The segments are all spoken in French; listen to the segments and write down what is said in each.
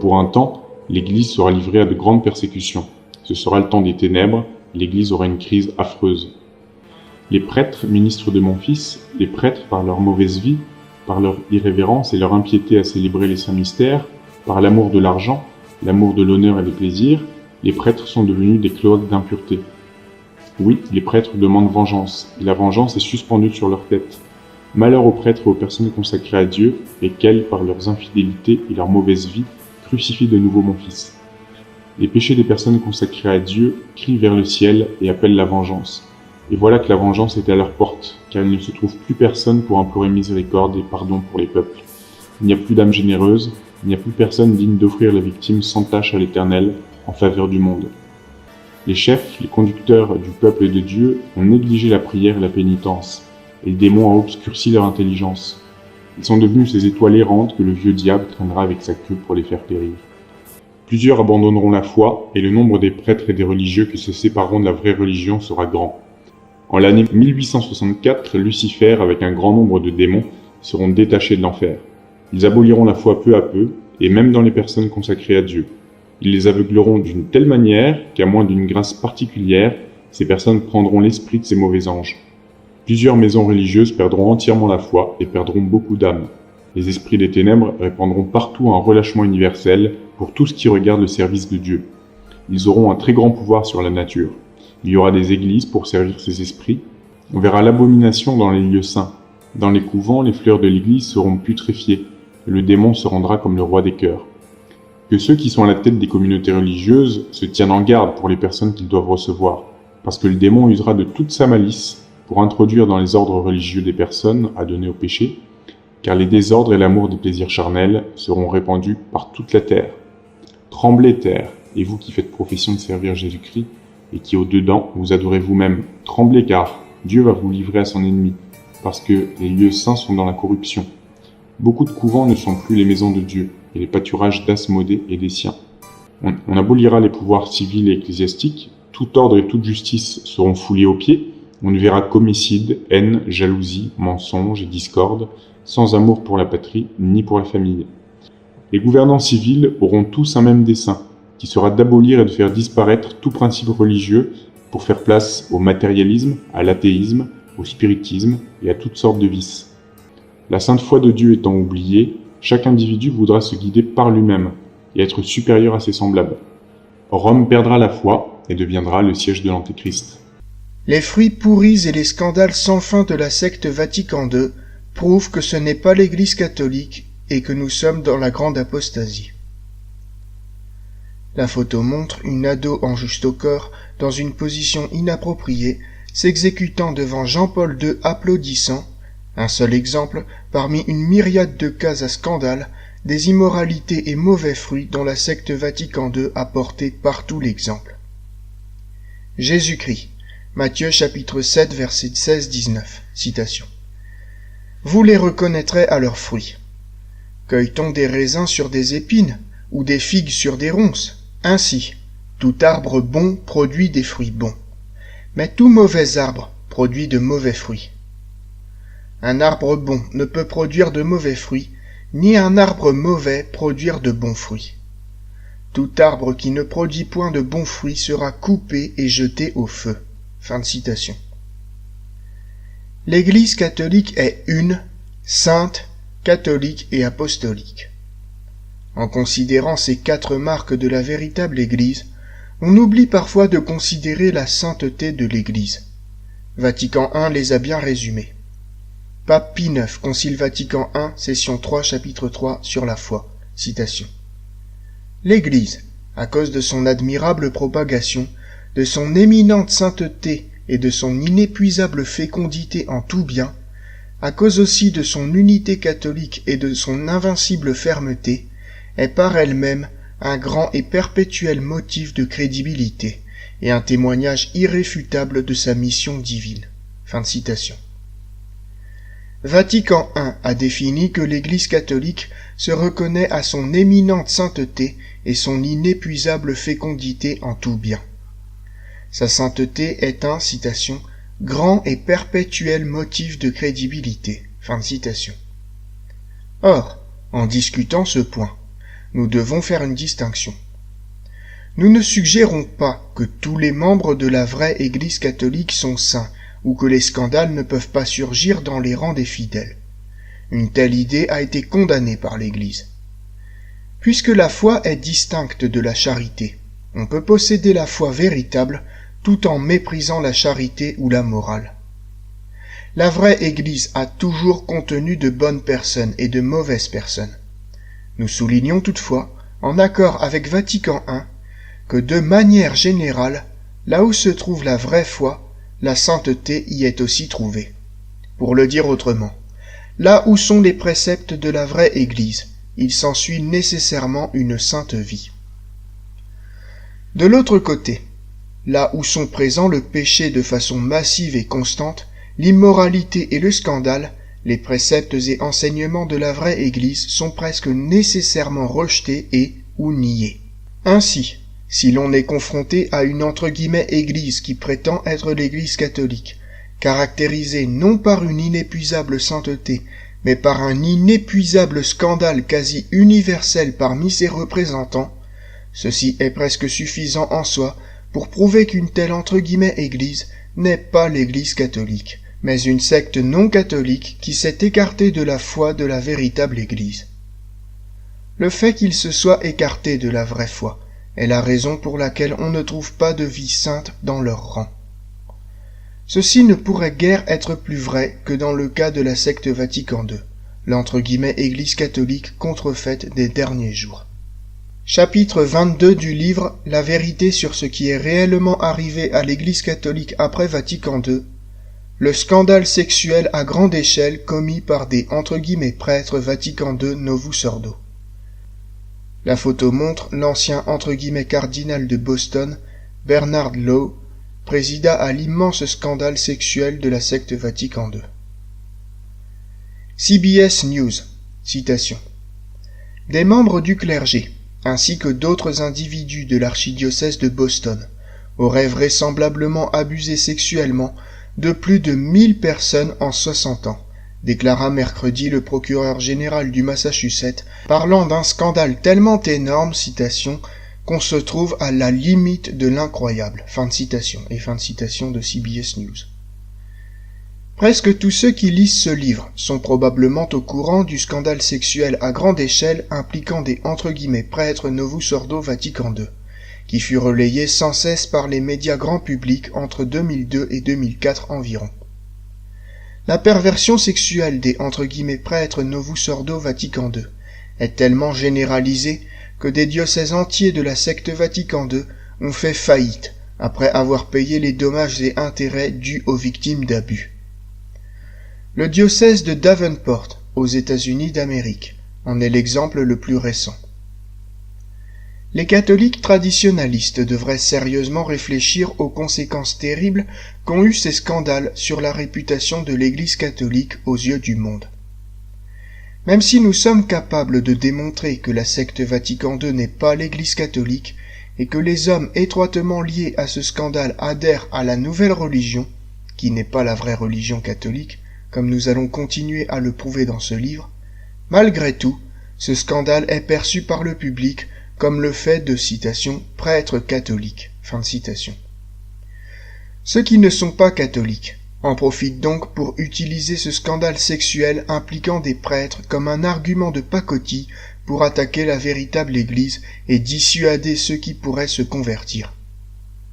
pour un temps, l'Église sera livrée à de grandes persécutions. Ce sera le temps des ténèbres, l'Église aura une crise affreuse. Les prêtres, ministres de mon Fils, les prêtres, par leur mauvaise vie, par leur irrévérence et leur impiété à célébrer les saints mystères, par l'amour de l'argent, l'amour de l'honneur et des plaisirs, les prêtres sont devenus des cloaques d'impureté. Oui, les prêtres demandent vengeance, et la vengeance est suspendue sur leur tête. Malheur aux prêtres et aux personnes consacrées à Dieu, lesquels, par leurs infidélités et leur mauvaise vie, crucifient de nouveau mon Fils. Les péchés des personnes consacrées à Dieu crient vers le ciel et appellent la vengeance. Et voilà que la vengeance est à leur porte, car il ne se trouve plus personne pour implorer miséricorde et pardon pour les peuples. Il n'y a plus d'âme généreuse, il n'y a plus personne digne d'offrir la victime sans tâche à l'Éternel en faveur du monde. Les chefs, les conducteurs du peuple de Dieu ont négligé la prière et la pénitence, et le démon a obscurci leur intelligence. Ils sont devenus ces étoiles errantes que le vieux diable traînera avec sa queue pour les faire périr. Plusieurs abandonneront la foi, et le nombre des prêtres et des religieux qui se sépareront de la vraie religion sera grand. En l'année 1864, Lucifer, avec un grand nombre de démons, seront détachés de l'enfer. Ils aboliront la foi peu à peu, et même dans les personnes consacrées à Dieu. Ils les aveugleront d'une telle manière qu'à moins d'une grâce particulière, ces personnes prendront l'esprit de ces mauvais anges. Plusieurs maisons religieuses perdront entièrement la foi et perdront beaucoup d'âmes. Les esprits des ténèbres répandront partout un relâchement universel pour tout ce qui regarde le service de Dieu. Ils auront un très grand pouvoir sur la nature. Il y aura des églises pour servir ces esprits. On verra l'abomination dans les lieux saints. Dans les couvents, les fleurs de l'église seront putréfiées, et le démon se rendra comme le roi des cœurs. Que ceux qui sont à la tête des communautés religieuses se tiennent en garde pour les personnes qu'ils doivent recevoir, parce que le démon usera de toute sa malice pour introduire dans les ordres religieux des personnes à donner au péché, car les désordres et l'amour des plaisirs charnels seront répandus par toute la terre. Tremblez, terre, et vous qui faites profession de servir Jésus-Christ, et qui au-dedans vous adorez vous-même, tremblez car Dieu va vous livrer à son ennemi, parce que les lieux saints sont dans la corruption. Beaucoup de couvents ne sont plus les maisons de Dieu, et les pâturages d'Asmodée et des siens. On abolira les pouvoirs civils et ecclésiastiques, tout ordre et toute justice seront foulés aux pieds, on ne verra qu'homicide, haine, jalousie, mensonge et discorde, sans amour pour la patrie ni pour la famille. Les gouvernants civils auront tous un même dessein, qui sera d'abolir et de faire disparaître tout principe religieux pour faire place au matérialisme, à l'athéisme, au spiritisme et à toutes sortes de vices. La sainte foi de Dieu étant oubliée, chaque individu voudra se guider par lui-même et être supérieur à ses semblables. Rome perdra la foi et deviendra le siège de l'Antéchrist. Les fruits pourris et les scandales sans fin de la secte Vatican II prouvent que ce n'est pas l'Église catholique et que nous sommes dans la grande apostasie. La photo montre une ado en juste au corps, dans une position inappropriée, s'exécutant devant Jean-Paul II applaudissant, un seul exemple parmi une myriade de cas à scandale, des immoralités et mauvais fruits dont la secte Vatican II a porté partout l'exemple. Jésus-Christ, Matthieu chapitre 7 verset 16-19, citation. Vous les reconnaîtrez à leurs fruits. Cueille-t-on des raisins sur des épines, ou des figues sur des ronces? Ainsi, tout arbre bon produit des fruits bons, mais tout mauvais arbre produit de mauvais fruits. Un arbre bon ne peut produire de mauvais fruits, ni un arbre mauvais produire de bons fruits. Tout arbre qui ne produit point de bons fruits sera coupé et jeté au feu. Fin de citation. L'Église catholique est une, sainte, catholique et apostolique. En considérant ces 4 marques de la véritable Église, on oublie parfois de considérer la sainteté de l'Église. Vatican I les a bien résumées. Pape Pie IX, Concile Vatican I, session 3, chapitre 3, sur la foi. Citation. L'Église, à cause de son admirable propagation, de son éminente sainteté et de son inépuisable fécondité en tout bien, à cause aussi de son unité catholique et de son invincible fermeté, est par elle-même un grand et perpétuel motif de crédibilité et un témoignage irréfutable de sa mission divine. Fin de citation. Vatican I a défini que l'Église catholique se reconnaît à son éminente sainteté et son inépuisable fécondité en tout bien. Sa sainteté est un, citation, grand et perpétuel motif de crédibilité. Fin de citation. Or, en discutant ce point, Nous devons faire une distinction. Nous ne suggérons pas que tous les membres de la vraie Église catholique sont saints, ou que les scandales ne peuvent pas surgir dans les rangs des fidèles. Une telle idée a été condamnée par l'Église. Puisque la foi est distincte de la charité, on peut posséder la foi véritable tout en méprisant la charité ou la morale. La vraie Église a toujours contenu de bonnes personnes et de mauvaises personnes. Nous soulignons toutefois, en accord avec Vatican I, que de manière générale, là où se trouve la vraie foi, la sainteté y est aussi trouvée. Pour le dire autrement, là où sont les préceptes de la vraie Église, il s'ensuit nécessairement une sainte vie. De l'autre côté, là où sont présents le péché de façon massive et constante, l'immoralité et le scandale, les préceptes et enseignements de la vraie Église sont presque nécessairement rejetés et ou niés. Ainsi, si l'on est confronté à une Église qui prétend être l'Église catholique, caractérisée non par une inépuisable sainteté, mais par un inépuisable scandale quasi universel parmi ses représentants, ceci est presque suffisant en soi pour prouver qu'une telle Église n'est pas l'Église catholique, mais une secte non catholique qui s'est écartée de la foi de la véritable Église. Le fait qu'il se soit écarté de la vraie foi est la raison pour laquelle on ne trouve pas de vie sainte dans leur rang. Ceci ne pourrait guère être plus vrai que dans le cas de la secte Vatican II, l'Église catholique contrefaite des derniers jours. Chapitre 22 du livre « La vérité sur ce qui est réellement arrivé à l'Église catholique après Vatican II », le scandale sexuel à grande échelle commis par des « prêtres Vatican II Novus Ordo ». La photo montre l'ancien « cardinal de Boston, Bernard Law, présida à l'immense scandale sexuel de la secte Vatican II. CBS News, citation. Des membres du clergé, ainsi que d'autres individus de l'archidiocèse de Boston, auraient vraisemblablement abusé sexuellement de plus de 1000 personnes en 60 ans, déclara mercredi le procureur général du Massachusetts, parlant d'un scandale tellement énorme, citation, qu'on se trouve à la limite de l'incroyable. Fin de citation de CBS News. Presque tous ceux qui lisent ce livre sont probablement au courant du scandale sexuel à grande échelle impliquant des « prêtres Novus Ordo Vatican II, qui fut relayé sans cesse par les médias grand public entre 2002 et 2004 environ. La perversion sexuelle des « prêtres Novus Ordo Vatican II est tellement généralisée que des diocèses entiers de la secte Vatican II ont fait faillite après avoir payé les dommages et intérêts dus aux victimes d'abus. Le diocèse de Davenport, aux États-Unis d'Amérique, en est l'exemple le plus récent. Les catholiques traditionalistes devraient sérieusement réfléchir aux conséquences terribles qu'ont eues ces scandales sur la réputation de l'Église catholique aux yeux du monde. Même si nous sommes capables de démontrer que la secte Vatican II n'est pas l'Église catholique et que les hommes étroitement liés à ce scandale adhèrent à la nouvelle religion, qui n'est pas la vraie religion catholique, comme nous allons continuer à le prouver dans ce livre, malgré tout, ce scandale est perçu par le public comme le fait de, citation, prêtres catholiques. Fin de citation. Ceux qui ne sont pas catholiques en profitent donc pour utiliser ce scandale sexuel impliquant des prêtres comme un argument de pacotille pour attaquer la véritable Église et dissuader ceux qui pourraient se convertir.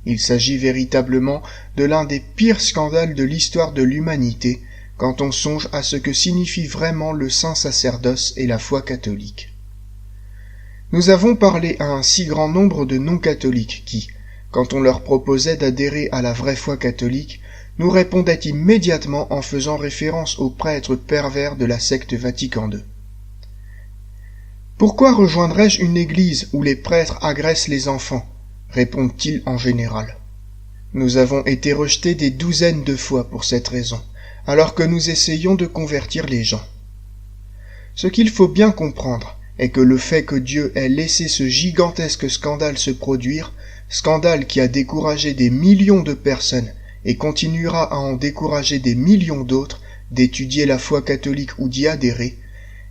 Il s'agit véritablement de l'un des pires scandales de l'histoire de l'humanité quand on songe à ce que signifie vraiment le saint sacerdoce et la foi catholique. Nous avons parlé à un si grand nombre de non-catholiques qui, quand on leur proposait d'adhérer à la vraie foi catholique, nous répondaient immédiatement en faisant référence aux prêtres pervers de la secte Vatican II. Pourquoi rejoindrais-je une église où les prêtres agressent les enfants ? Répondent-ils en général. Nous avons été rejetés des douzaines de fois pour cette raison, alors que nous essayons de convertir les gens. Ce qu'il faut bien comprendre est que le fait que Dieu ait laissé ce gigantesque scandale se produire, scandale qui a découragé des millions de personnes et continuera à en décourager des millions d'autres d'étudier la foi catholique ou d'y adhérer,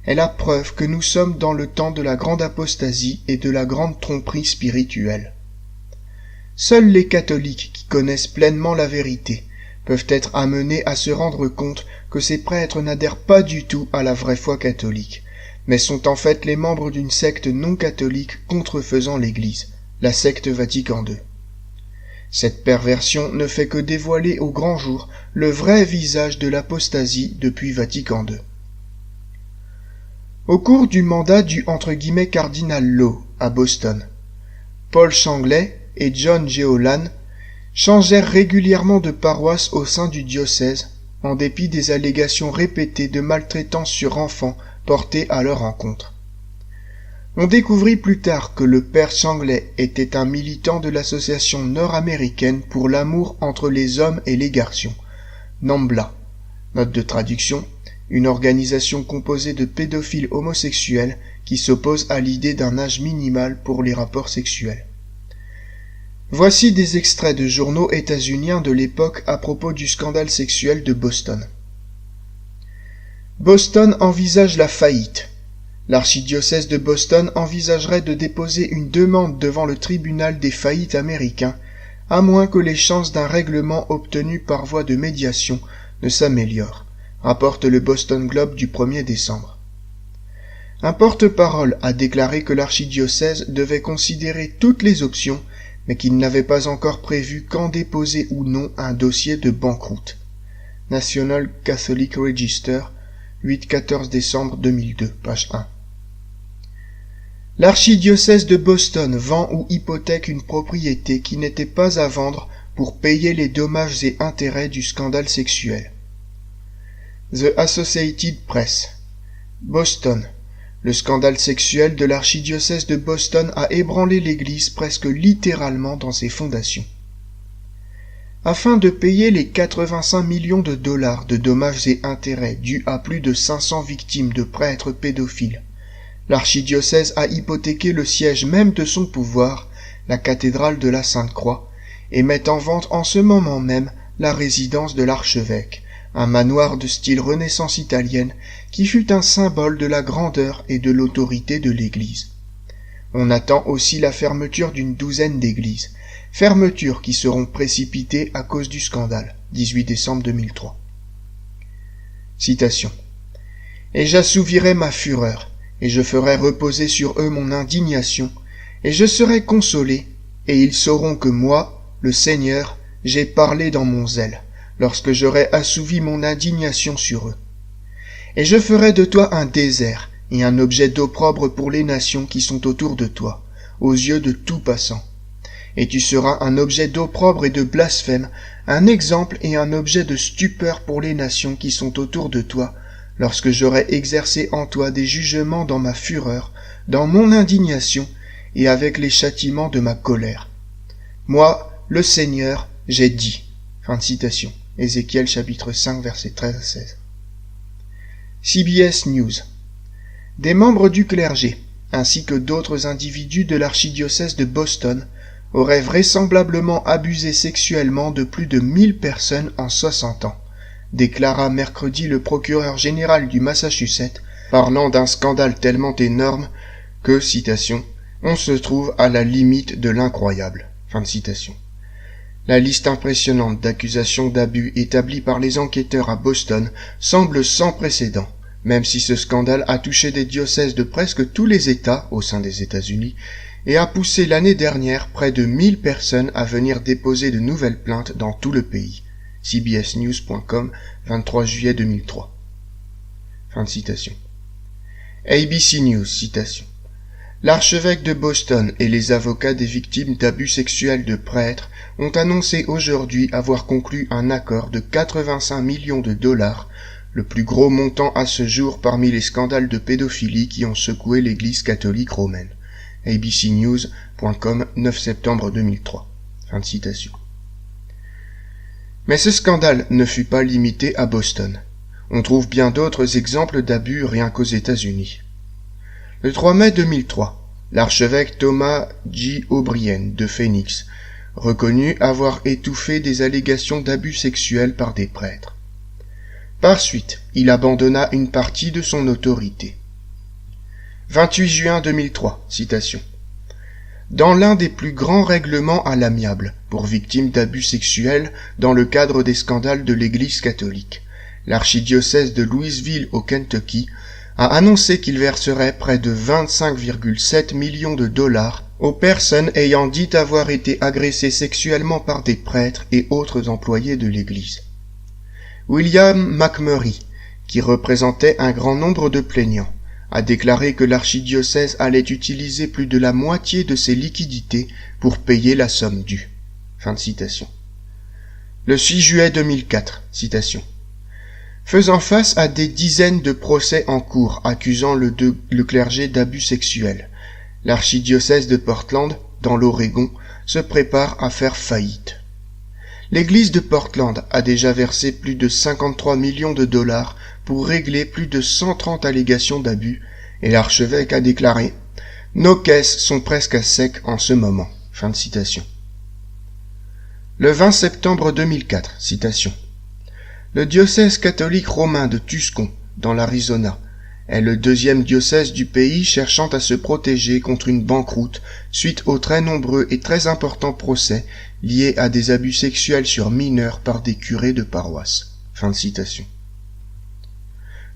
est la preuve que nous sommes dans le temps de la grande apostasie et de la grande tromperie spirituelle. Seuls les catholiques qui connaissent pleinement la vérité peuvent être amenés à se rendre compte que ces prêtres n'adhèrent pas du tout à la vraie foi catholique, mais sont en fait les membres d'une secte non catholique contrefaisant l'Église, la secte Vatican II. Cette perversion ne fait que dévoiler au grand jour le vrai visage de l'apostasie depuis Vatican II. Au cours du mandat du « cardinal Law » à Boston, Paul Changlet et John Geolan changèrent régulièrement de paroisse au sein du diocèse, en dépit des allégations répétées de maltraitance sur enfants portées à leur encontre. On découvrit plus tard que le père Changlet était un militant de l'association nord-américaine pour l'amour entre les hommes et les garçons, NAMBLA, note de traduction, une organisation composée de pédophiles homosexuels qui s'oppose à l'idée d'un âge minimal pour les rapports sexuels. Voici des extraits de journaux états-uniens de l'époque à propos du scandale sexuel de Boston. Boston envisage la faillite. L'archidiocèse de Boston envisagerait de déposer une demande devant le tribunal des faillites américain, à moins que les chances d'un règlement obtenu par voie de médiation ne s'améliorent, rapporte le Boston Globe du 1er décembre. Un porte-parole a déclaré que l'archidiocèse devait considérer toutes les options, mais qu'il n'avait pas encore prévu quand déposer ou non un dossier de banqueroute. National Catholic Register, 8-14 décembre 2002, page 1. L'archidiocèse de Boston vend ou hypothèque une propriété qui n'était pas à vendre pour payer les dommages et intérêts du scandale sexuel. The Associated Press. Boston. Le scandale sexuel de l'archidiocèse de Boston a ébranlé l'Église presque littéralement dans ses fondations. Afin de payer les 85 millions de dollars de dommages et intérêts dus à plus de 500 victimes de prêtres pédophiles, l'archidiocèse a hypothéqué le siège même de son pouvoir, la cathédrale de la Sainte-Croix, et met en vente en ce moment même la résidence de l'archevêque, un manoir de style Renaissance italienne qui fut un symbole de la grandeur et de l'autorité de l'Église. On attend aussi la fermeture d'une douzaine d'églises, fermetures qui seront précipitées à cause du scandale, 18 décembre 2003. Citation. « Et j'assouvirai ma fureur, et je ferai reposer sur eux mon indignation, et je serai consolé, et ils sauront que moi, le Seigneur, j'ai parlé dans mon zèle, lorsque j'aurai assouvi mon indignation sur eux. Et je ferai de toi un désert et un objet d'opprobre pour les nations qui sont autour de toi, aux yeux de tout passant. Et tu seras un objet d'opprobre et de blasphème, un exemple et un objet de stupeur pour les nations qui sont autour de toi, lorsque j'aurai exercé en toi des jugements dans ma fureur, dans mon indignation, et avec les châtiments de ma colère. Moi, le Seigneur, j'ai dit. » Fin de citation. Ézéchiel chapitre 5 versets 13 à 16. CBS News. Des membres du clergé, ainsi que d'autres individus de l'archidiocèse de Boston, auraient vraisemblablement abusé sexuellement de plus de 1000 personnes en 60 ans, déclara mercredi le procureur général du Massachusetts, parlant d'un scandale tellement énorme que, citation, « on se trouve à la limite de l'incroyable ». Fin de citation. La liste impressionnante d'accusations d'abus établies par les enquêteurs à Boston semble sans précédent, même si ce scandale a touché des diocèses de presque tous les États au sein des États-Unis et a poussé l'année dernière près de 1000 personnes à venir déposer de nouvelles plaintes dans tout le pays. CBSnews.com, 23 juillet 2003. Fin de citation. ABC News, citation. L'archevêque de Boston et les avocats des victimes d'abus sexuels de prêtres ont annoncé aujourd'hui avoir conclu un accord de 85 millions de dollars, le plus gros montant à ce jour parmi les scandales de pédophilie qui ont secoué l'Église catholique romaine. abcnews.com, 9 septembre 2003. Fin de citation. Mais ce scandale ne fut pas limité à Boston. On trouve bien d'autres exemples d'abus rien qu'aux États-Unis. Le 3 mai 2003, l'archevêque Thomas J. O'Brien de Phoenix reconnut avoir étouffé des allégations d'abus sexuels par des prêtres. Par suite, il abandonna une partie de son autorité. 28 juin 2003, citation. Dans l'un des plus grands règlements à l'amiable pour victimes d'abus sexuels dans le cadre des scandales de l'Église catholique, l'archidiocèse de Louisville au Kentucky a annoncé qu'il verserait près de 25,7 millions de dollars aux personnes ayant dit avoir été agressées sexuellement par des prêtres et autres employés de l'Église. William McMurray, qui représentait un grand nombre de plaignants, a déclaré que l'archidiocèse allait utiliser plus de la moitié de ses liquidités pour payer la somme due. Fin de citation. Le 6 juillet 2004, citation. Faisant face à des dizaines de procès en cours accusant le clergé d'abus sexuels, l'archidiocèse de Portland, dans l'Oregon, se prépare à faire faillite. L'Église de Portland a déjà versé plus de 53 millions de dollars pour régler plus de 130 allégations d'abus, et l'archevêque a déclaré « Nos caisses sont presque à sec en ce moment ». Fin de citation. Le 20 septembre 2004, citation. Le diocèse catholique romain de Tucson, dans l'Arizona, est le deuxième diocèse du pays cherchant à se protéger contre une banqueroute suite aux très nombreux et très importants procès liés à des abus sexuels sur mineurs par des curés de paroisse. Fin de citation.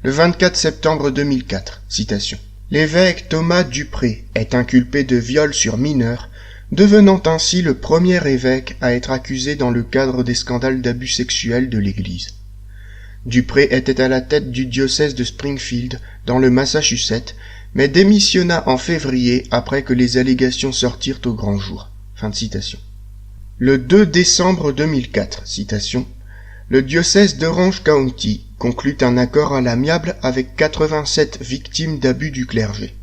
Le 24 septembre 2004, citation. L'évêque Thomas Dupré est inculpé de viol sur mineurs, devenant ainsi le premier évêque à être accusé dans le cadre des scandales d'abus sexuels de l'Église. Dupré était à la tête du diocèse de Springfield, dans le Massachusetts, mais démissionna en février après que les allégations sortirent au grand jour. Fin de citation. Le 2 décembre 2004, citation. Le diocèse d'Orange County conclut un accord à l'amiable avec 87 victimes d'abus du clergé.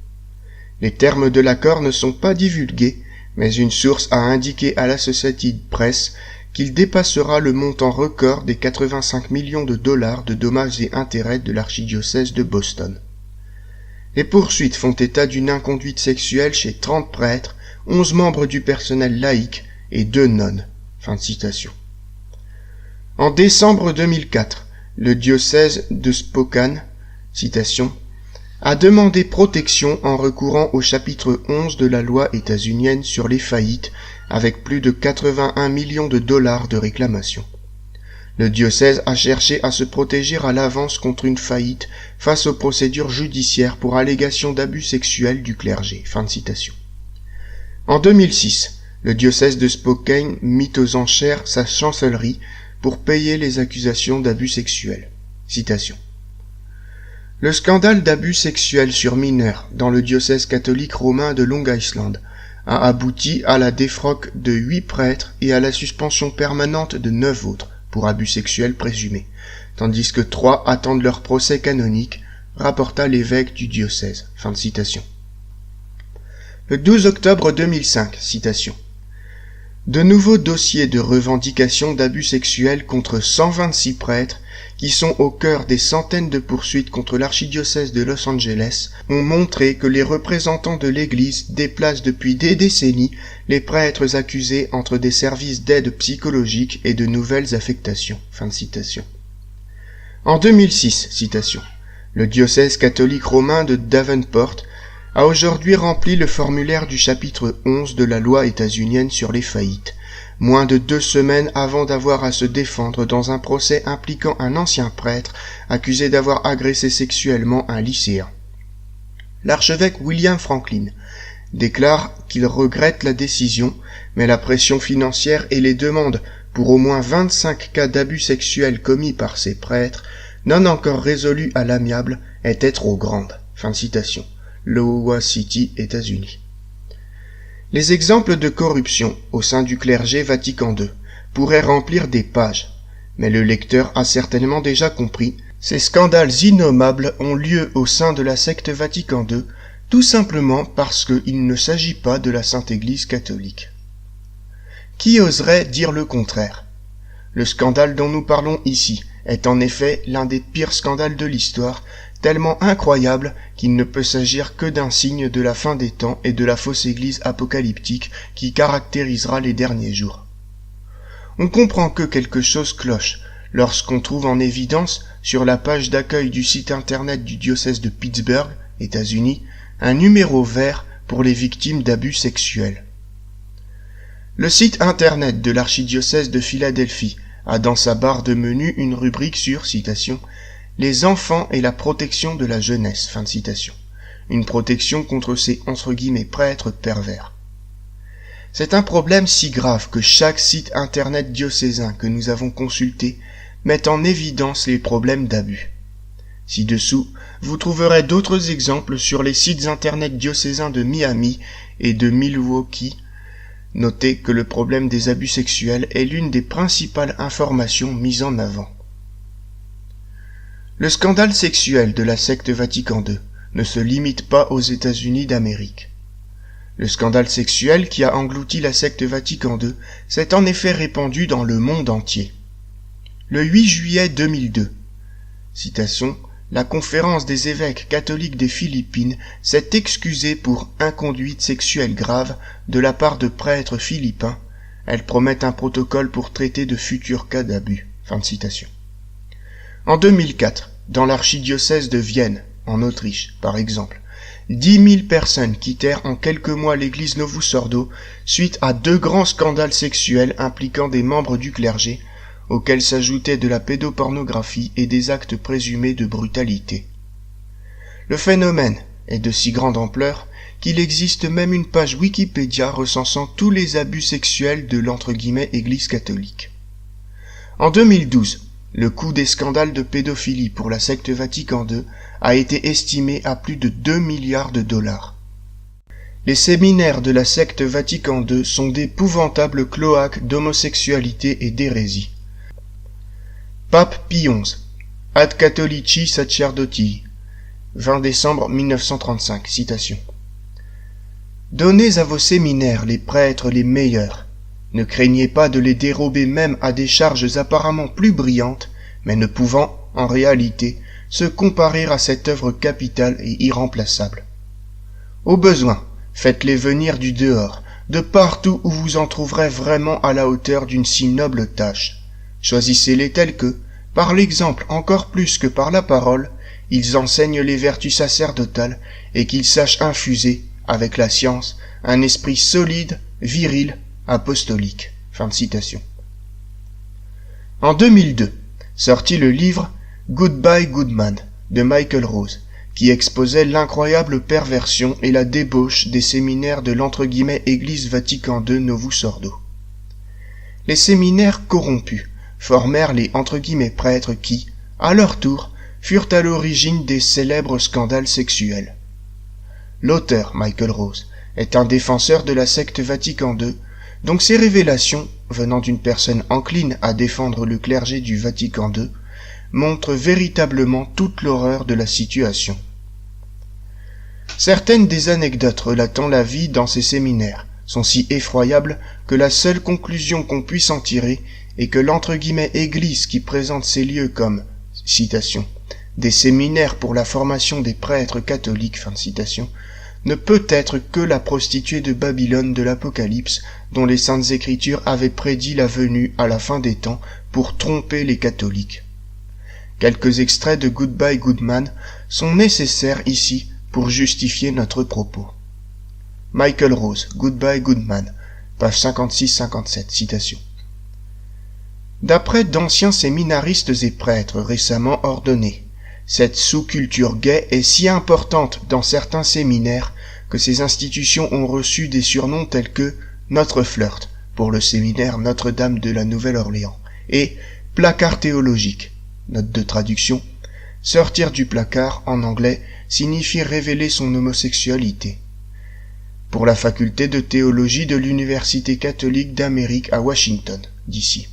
Les termes de l'accord ne sont pas divulgués, mais une source a indiqué à l'Associated Press qu'il dépassera le montant record des 85 millions de dollars de dommages et intérêts de l'archidiocèse de Boston. Les poursuites font état d'une inconduite sexuelle chez 30 prêtres, 11 membres du personnel laïque et 2 nonnes. Fin de citation. En décembre 2004, le diocèse de Spokane, citation, a demandé protection en recourant au chapitre 11 de la loi états-unienne sur les faillites avec plus de 81 millions de dollars de réclamations. Le diocèse a cherché à se protéger à l'avance contre une faillite face aux procédures judiciaires pour allégation d'abus sexuels du clergé. Fin de citation. En 2006, le diocèse de Spokane mit aux enchères sa chancellerie pour payer les accusations d'abus sexuels. Citation. Le scandale d'abus sexuels sur mineurs dans le diocèse catholique romain de Long Island a abouti à la défroque de 8 prêtres et à la suspension permanente de 9 autres pour abus sexuels présumés, tandis que 3 attendent leur procès canonique, rapporta l'évêque du diocèse. Fin de citation. Le 12 octobre 2005, citation. De nouveaux dossiers de revendication d'abus sexuels contre 126 prêtres, qui sont au cœur des centaines de poursuites contre l'archidiocèse de Los Angeles, ont montré que les représentants de l'Église déplacent depuis des décennies les prêtres accusés entre des services d'aide psychologique et de nouvelles affectations. Fin de citation. En 2006, citation. Le diocèse catholique romain de Davenport a aujourd'hui rempli le formulaire du chapitre 11 de la loi états-unienne sur les faillites, moins de 2 semaines avant d'avoir à se défendre dans un procès impliquant un ancien prêtre accusé d'avoir agressé sexuellement un lycéen. L'archevêque William Franklin déclare qu'il regrette la décision, mais la pression financière et les demandes pour au moins 25 cas d'abus sexuels commis par ces prêtres, non encore résolus à l'amiable, étaient trop grandes. Fin de citation. Iowa City, États-Unis. Les exemples de corruption au sein du clergé Vatican II pourraient remplir des pages, mais le lecteur a certainement déjà compris, ces scandales innommables ont lieu au sein de la secte Vatican II, tout simplement parce qu'il ne s'agit pas de la Sainte Église catholique. Qui oserait dire le contraire? Le scandale dont nous parlons ici est en effet l'un des pires scandales de l'histoire, tellement incroyable qu'il ne peut s'agir que d'un signe de la fin des temps et de la fausse église apocalyptique qui caractérisera les derniers jours. On comprend que quelque chose cloche lorsqu'on trouve en évidence sur la page d'accueil du site internet du diocèse de Pittsburgh, États-Unis, un numéro vert pour les victimes d'abus sexuels. Le site internet de l'archidiocèse de Philadelphie a dans sa barre de menu une rubrique sur, citation, « Les enfants et la protection de la jeunesse », fin de citation. Une protection contre ces « prêtres pervers ». C'est un problème si grave que chaque site internet diocésain que nous avons consulté met en évidence les problèmes d'abus. Ci-dessous, vous trouverez d'autres exemples sur les sites internet diocésains de Miami et de Milwaukee. Notez que le problème des abus sexuels est l'une des principales informations mises en avant. Le scandale sexuel de la secte Vatican II ne se limite pas aux États-Unis d'Amérique. Le scandale sexuel qui a englouti la secte Vatican II s'est en effet répandu dans le monde entier. Le 8 juillet 2002, citation, « La conférence des évêques catholiques des Philippines s'est excusée pour inconduite sexuelle grave de la part de prêtres philippins. Elle promet un protocole pour traiter de futurs cas d'abus. » Fin de citation. En 2004, dans l'archidiocèse de Vienne, en Autriche, par exemple, 10 000 personnes quittèrent en quelques mois l'église Novus Ordo suite à 2 grands scandales sexuels impliquant des membres du clergé, auxquels s'ajoutaient de la pédopornographie et des actes présumés de brutalité. Le phénomène est de si grande ampleur qu'il existe même une page Wikipédia recensant tous les abus sexuels de l'« Église catholique ». En 2012, le coût des scandales de pédophilie pour la secte Vatican II a été estimé à plus de 2 milliards de dollars. Les séminaires de la secte Vatican II sont d'épouvantables cloaques d'homosexualité et d'hérésie. Pape Pie XI, Ad Catholici Sacerdotii, 20 décembre 1935, citation. Donnez à vos séminaires les prêtres les meilleurs. Ne craignez pas de les dérober même à des charges apparemment plus brillantes, mais ne pouvant, en réalité, se comparer à cette œuvre capitale et irremplaçable. Au besoin, faites-les venir du dehors, de partout où vous en trouverez vraiment à la hauteur d'une si noble tâche. Choisissez-les tels que, par l'exemple encore plus que par la parole, ils enseignent les vertus sacerdotales et qu'ils sachent infuser, avec la science, un esprit solide, viril, apostolique. Fin de citation. En 2002, sortit le livre Goodbye Goodman de Michael Rose, qui exposait l'incroyable perversion et la débauche des séminaires de l'« Église Vatican II Novus Ordo ». Les séminaires corrompus formèrent les « prêtres qui, à leur tour, furent à l'origine des célèbres scandales sexuels. L'auteur, Michael Rose, est un défenseur de la secte Vatican II, donc ces révélations, venant d'une personne encline à défendre le clergé du Vatican II, montrent véritablement toute l'horreur de la situation. Certaines des anecdotes relatant la vie dans ces séminaires sont si effroyables que la seule conclusion qu'on puisse en tirer est que l'« Église qui présente ces lieux comme, citation, des séminaires pour la formation des prêtres catholiques, fin de citation, ne peut être que la prostituée de Babylone de l'Apocalypse dont les Saintes Écritures avaient prédit la venue à la fin des temps pour tromper les catholiques. Quelques extraits de Goodbye Goodman sont nécessaires ici pour justifier notre propos. Michael Rose, Goodbye Goodman, page 56-57, citation. D'après d'anciens séminaristes et prêtres récemment ordonnés, cette sous-culture gay est si importante dans certains séminaires que ces institutions ont reçu des surnoms tels que « Notre Flirt » pour le séminaire Notre-Dame de la Nouvelle-Orléans et « Placard théologique », note de traduction, « Sortir du placard » en anglais signifie révéler son homosexualité. Pour la faculté de théologie de l'Université catholique d'Amérique à Washington, D.C.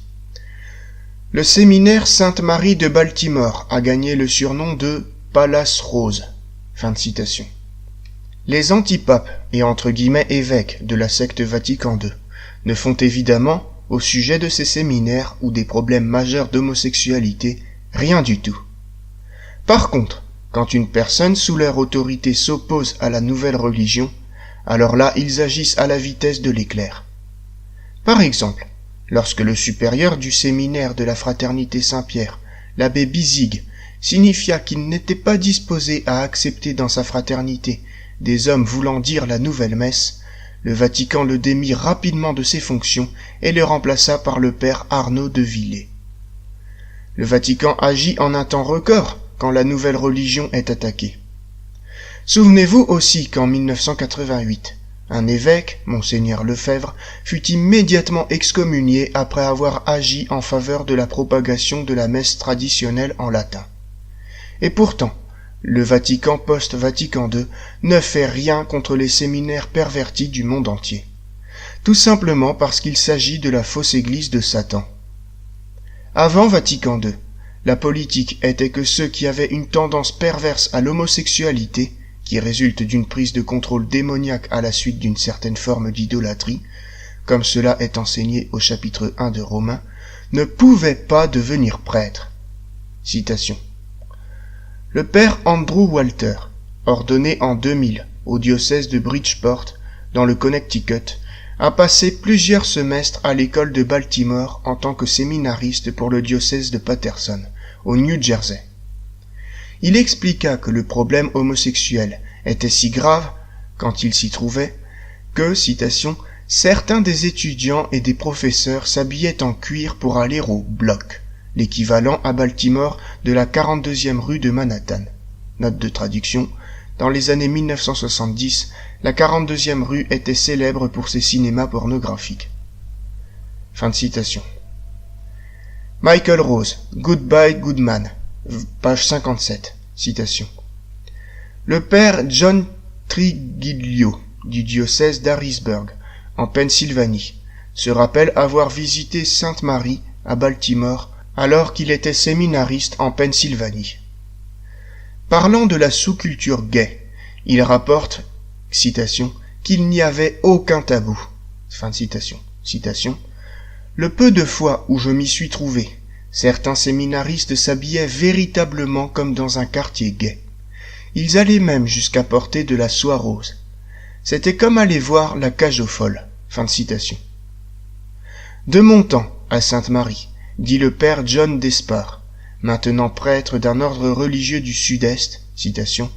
Le séminaire Sainte-Marie de Baltimore a gagné le surnom de « Palace Rose ». Fin de citation. Les antipapes et évêques de la secte Vatican II ne font évidemment, au sujet de ces séminaires ou des problèmes majeurs d'homosexualité, rien du tout. Par contre, quand une personne sous leur autorité s'oppose à la nouvelle religion, alors là ils agissent à la vitesse de l'éclair. Par exemple, lorsque le supérieur du séminaire de la Fraternité Saint-Pierre, l'abbé Bizig, signifia qu'il n'était pas disposé à accepter dans sa fraternité des hommes voulant dire la nouvelle messe, le Vatican le démit rapidement de ses fonctions et le remplaça par le père Arnaud de Villers. Le Vatican agit en un temps record quand la nouvelle religion est attaquée. Souvenez-vous aussi qu'en 1988, un évêque, Monseigneur Lefebvre, fut immédiatement excommunié après avoir agi en faveur de la propagation de la messe traditionnelle en latin. Et pourtant, le Vatican post-Vatican II ne fait rien contre les séminaires pervertis du monde entier. Tout simplement parce qu'il s'agit de la fausse église de Satan. Avant Vatican II, la politique était que ceux qui avaient une tendance perverse à l'homosexualité, qui résulte d'une prise de contrôle démoniaque à la suite d'une certaine forme d'idolâtrie, comme cela est enseigné au chapitre 1 de Romains, ne pouvaient pas devenir prêtres. Citation. Le père Andrew Walter, ordonné en 2000 au diocèse de Bridgeport, dans le Connecticut, a passé plusieurs semestres à l'école de Baltimore en tant que séminariste pour le diocèse de Patterson, au New Jersey. Il expliqua que le problème homosexuel était si grave, quand il s'y trouvait, que, citation, « certains des étudiants et des professeurs s'habillaient en cuir pour aller au bloc », l'équivalent à Baltimore de la 42e rue de Manhattan. Note de traduction. Dans les années 1970, la 42e rue était célèbre pour ses cinémas pornographiques. Fin de citation. Michael Rose, Goodbye Goodman, page 57, citation. Le père John Trigilio, du diocèse d'Harrisburg, en Pennsylvanie, se rappelle avoir visité Sainte-Marie à Baltimore alors qu'il était séminariste en Pennsylvanie. Parlant de la sous-culture gay, il rapporte, citation, qu'il n'y avait aucun tabou. Fin de citation. Citation. Le peu de fois où je m'y suis trouvé, certains séminaristes s'habillaient véritablement comme dans un quartier gay. Ils allaient même jusqu'à porter de la soie rose. C'était comme aller voir la cage aux folles. Fin de citation. De mon temps, à Sainte-Marie, dit le père John Despard, maintenant prêtre d'un ordre religieux du Sud-Est, citation,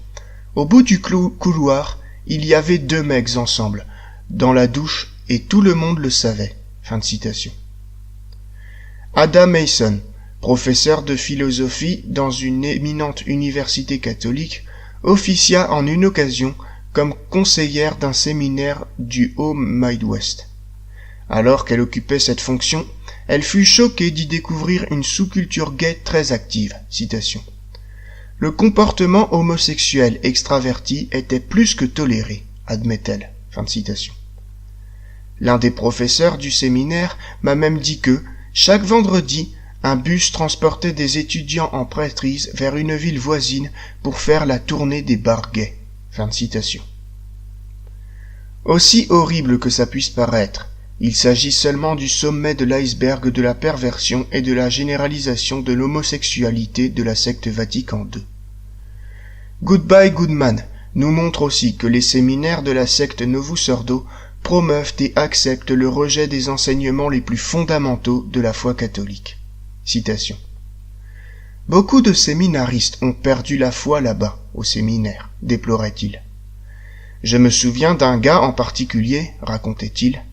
au bout du couloir, il y avait 2 mecs ensemble, dans la douche, et tout le monde le savait. Fin de citation. Ada Mason, professeur de philosophie dans une éminente université catholique, officia en une occasion comme conseillère d'un séminaire du Haut-Midwest. Alors qu'elle occupait cette fonction, elle fut choquée d'y découvrir une sous-culture gay très active. Citation. Le comportement homosexuel extraverti était plus que toléré, admet-elle. Fin de citation. L'un des professeurs du séminaire m'a même dit que, chaque vendredi, un bus transportait des étudiants en prêtrise vers une ville voisine pour faire la tournée des bars gays. Fin de citation. Aussi horrible que ça puisse paraître, il s'agit seulement du sommet de l'iceberg de la perversion et de la généralisation de l'homosexualité de la secte Vatican II. Goodbye Goodman nous montre aussi que les séminaires de la secte Novus Ordo promeuvent et acceptent le rejet des enseignements les plus fondamentaux de la foi catholique. Citation. Beaucoup de séminaristes ont perdu la foi là-bas, au séminaire, déplorait-il. Je me souviens d'un gars en particulier, racontait-il.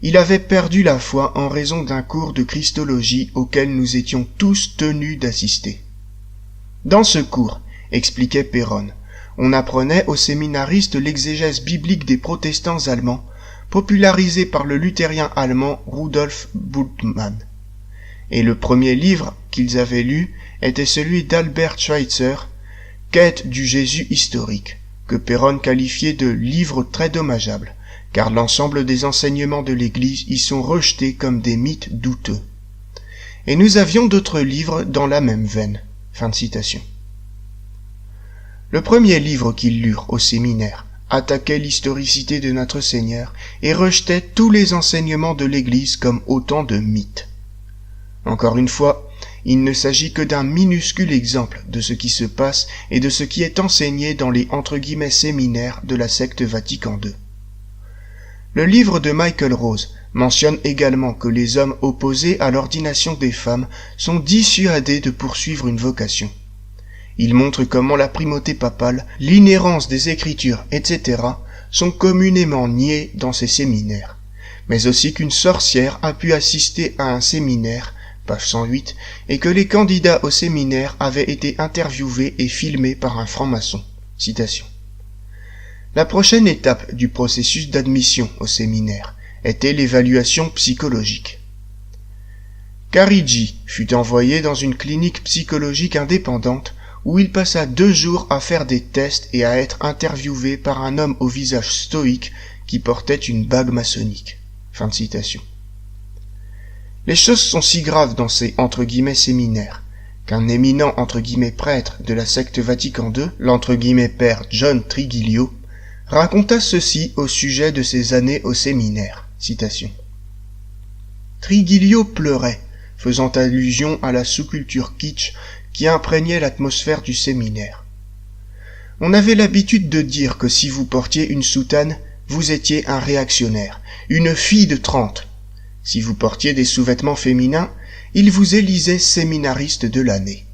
Il avait perdu la foi en raison d'un cours de christologie auquel nous étions tous tenus d'assister. Dans ce cours, expliquait Perron, on apprenait aux séminaristes l'exégèse biblique des protestants allemands, popularisée par le luthérien allemand Rudolf Bultmann. Et le premier livre qu'ils avaient lu était celui d'Albert Schweitzer, Quête du Jésus historique, que Perron qualifiait de livre très dommageable, car l'ensemble des enseignements de l'Église y sont rejetés comme des mythes douteux. Et nous avions d'autres livres dans la même veine. Fin de citation. Le premier livre qu'ils lurent au séminaire attaquait l'historicité de notre Seigneur et rejetait tous les enseignements de l'Église comme autant de mythes. Encore une fois, il ne s'agit que d'un minuscule exemple de ce qui se passe et de ce qui est enseigné dans les « séminaires » de la secte Vatican II. Le livre de Michael Rose mentionne également que les hommes opposés à l'ordination des femmes sont dissuadés de poursuivre une vocation. Il montre comment la primauté papale, l'inhérence des Écritures, etc. sont communément niées dans ces séminaires, mais aussi qu'une sorcière a pu assister à un séminaire, page 108, et que les candidats au séminaire avaient été interviewés et filmés par un franc-maçon. Citation. La prochaine étape du processus d'admission au séminaire était l'évaluation psychologique. Carigi fut envoyé dans une clinique psychologique indépendante où il passa 2 jours à faire des tests et à être interviewé par un homme au visage stoïque qui portait une bague maçonnique. Fin de citation. Les choses sont si graves dans ces « séminaires » qu'un éminent « prêtre » de la secte Vatican II, l'« père John Trigilio », raconta ceci au sujet de ses années au séminaire. Citation. Trigilio pleurait, faisant allusion à la sous-culture kitsch qui imprégnait l'atmosphère du séminaire. On avait l'habitude de dire que si vous portiez une soutane, vous étiez un réactionnaire, une fille de 30. Si vous portiez des sous-vêtements féminins, ils vous élisaient séminariste de l'année.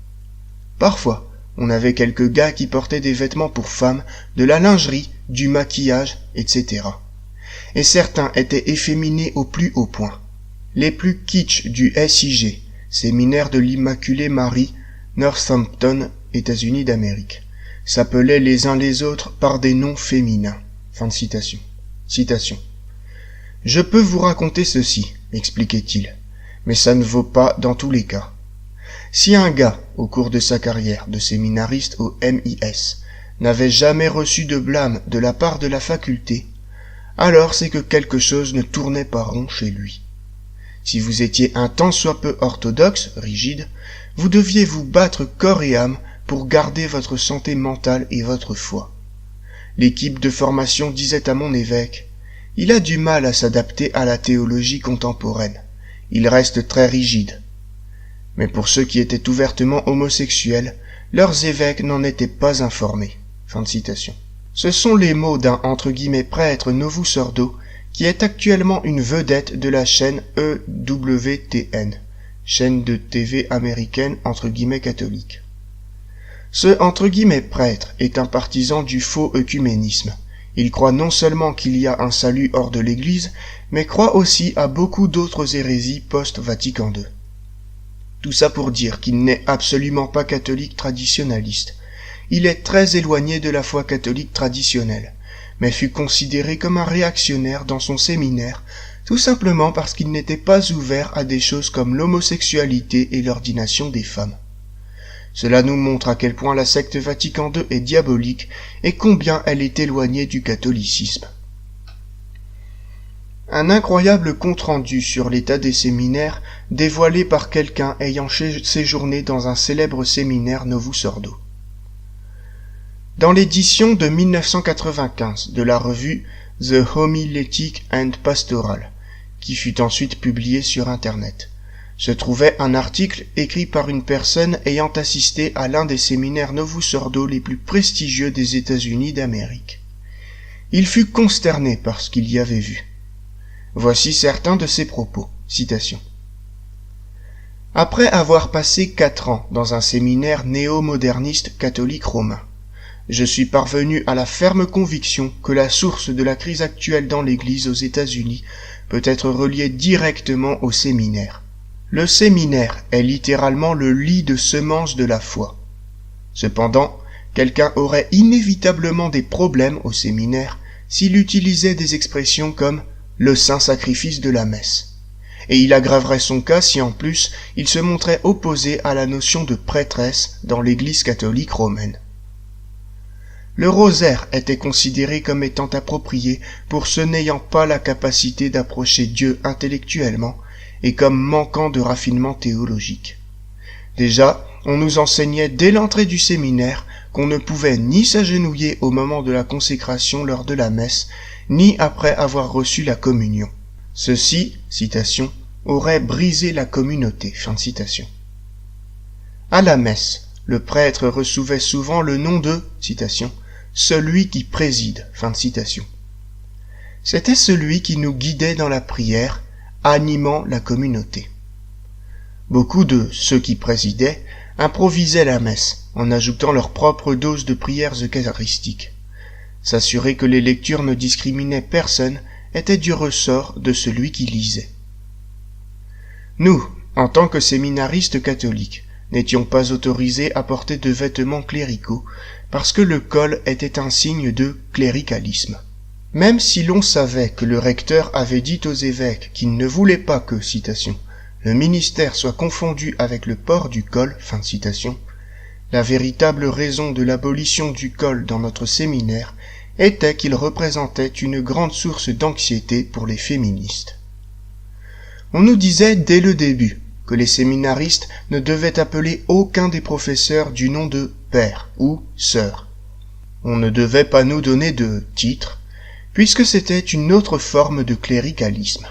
Parfois, on avait quelques gars qui portaient des vêtements pour femmes, de la lingerie, du maquillage, etc. Et certains étaient efféminés au plus haut point. Les plus kitsch du SIG, séminaire de l'Immaculée Marie, Northampton, États-Unis d'Amérique, s'appelaient les uns les autres par des noms féminins. Fin de citation. Citation. Je peux vous raconter ceci, expliquait-il, mais ça ne vaut pas dans tous les cas. Si un gars, au cours de sa carrière de séminariste au MIS, n'avait jamais reçu de blâme de la part de la faculté, alors c'est que quelque chose ne tournait pas rond chez lui. Si vous étiez un tant soit peu orthodoxe, rigide, vous deviez vous battre corps et âme pour garder votre santé mentale et votre foi. L'équipe de formation disait à mon évêque, « Il a du mal à s'adapter à la théologie contemporaine. Il reste très rigide. » Mais pour ceux qui étaient ouvertement homosexuels, leurs évêques n'en étaient pas informés. Fin de citation. Ce sont les mots d'un « prêtre Novus Ordo » qui est actuellement une vedette de la chaîne EWTN, chaîne de TV américaine « catholique ». Ce « prêtre » est un partisan du faux œcuménisme. Il croit non seulement qu'il y a un salut hors de l'Église, mais croit aussi à beaucoup d'autres hérésies post-Vatican II. Tout ça pour dire qu'il n'est absolument pas catholique traditionnaliste. Il est très éloigné de la foi catholique traditionnelle, mais fut considéré comme un réactionnaire dans son séminaire, tout simplement parce qu'il n'était pas ouvert à des choses comme l'homosexualité et l'ordination des femmes. Cela nous montre à quel point la secte Vatican II est diabolique et combien elle est éloignée du catholicisme. Un incroyable compte-rendu sur l'état des séminaires dévoilé par quelqu'un ayant séjourné dans un célèbre séminaire Novus Ordo. Dans l'édition de 1995 de la revue The Homiletic and Pastoral, qui fut ensuite publiée sur Internet, se trouvait un article écrit par une personne ayant assisté à l'un des séminaires Novus Ordo les plus prestigieux des États-Unis d'Amérique. Il fut consterné par ce qu'il y avait vu. Voici certains de ses propos. Citation. Après avoir passé 4 ans dans un séminaire néo-moderniste catholique romain, je suis parvenu à la ferme conviction que la source de la crise actuelle dans l'Église aux États-Unis peut être reliée directement au séminaire. Le séminaire est littéralement le lit de semence de la foi. Cependant, quelqu'un aurait inévitablement des problèmes au séminaire s'il utilisait des expressions comme « le saint sacrifice de la messe ». Et il aggraverait son cas si en plus il se montrait opposé à la notion de prêtresse dans l'Église catholique romaine. Le rosaire était considéré comme étant approprié pour ceux n'ayant pas la capacité d'approcher Dieu intellectuellement et comme manquant de raffinement théologique. Déjà, on nous enseignait dès l'entrée du séminaire qu'on ne pouvait ni s'agenouiller au moment de la consécration lors de la messe, ni après avoir reçu la communion. Ceci, citation, aurait brisé la communauté. Fin de citation. À la messe, le prêtre recevait souvent le nom de, citation, celui qui préside. Fin de citation. C'était celui qui nous guidait dans la prière, animant la communauté. Beaucoup de ceux qui présidaient improvisaient la messe, en ajoutant leur propre dose de prières eucharistiques. S'assurer que les lectures ne discriminaient personne était du ressort de celui qui lisait. Nous, en tant que séminaristes catholiques, n'étions pas autorisés à porter de vêtements cléricaux parce que le col était un signe de cléricalisme. Même si l'on savait que le recteur avait dit aux évêques qu'il ne voulait pas que, citation, le ministère soit confondu avec le port du col, fin de citation, la véritable raison de l'abolition du col dans notre séminaire était qu'il représentait une grande source d'anxiété pour les féministes. On nous disait dès le début que les séminaristes ne devaient appeler aucun des professeurs du nom de père ou sœur. On ne devait pas nous donner de titre, puisque c'était une autre forme de cléricalisme.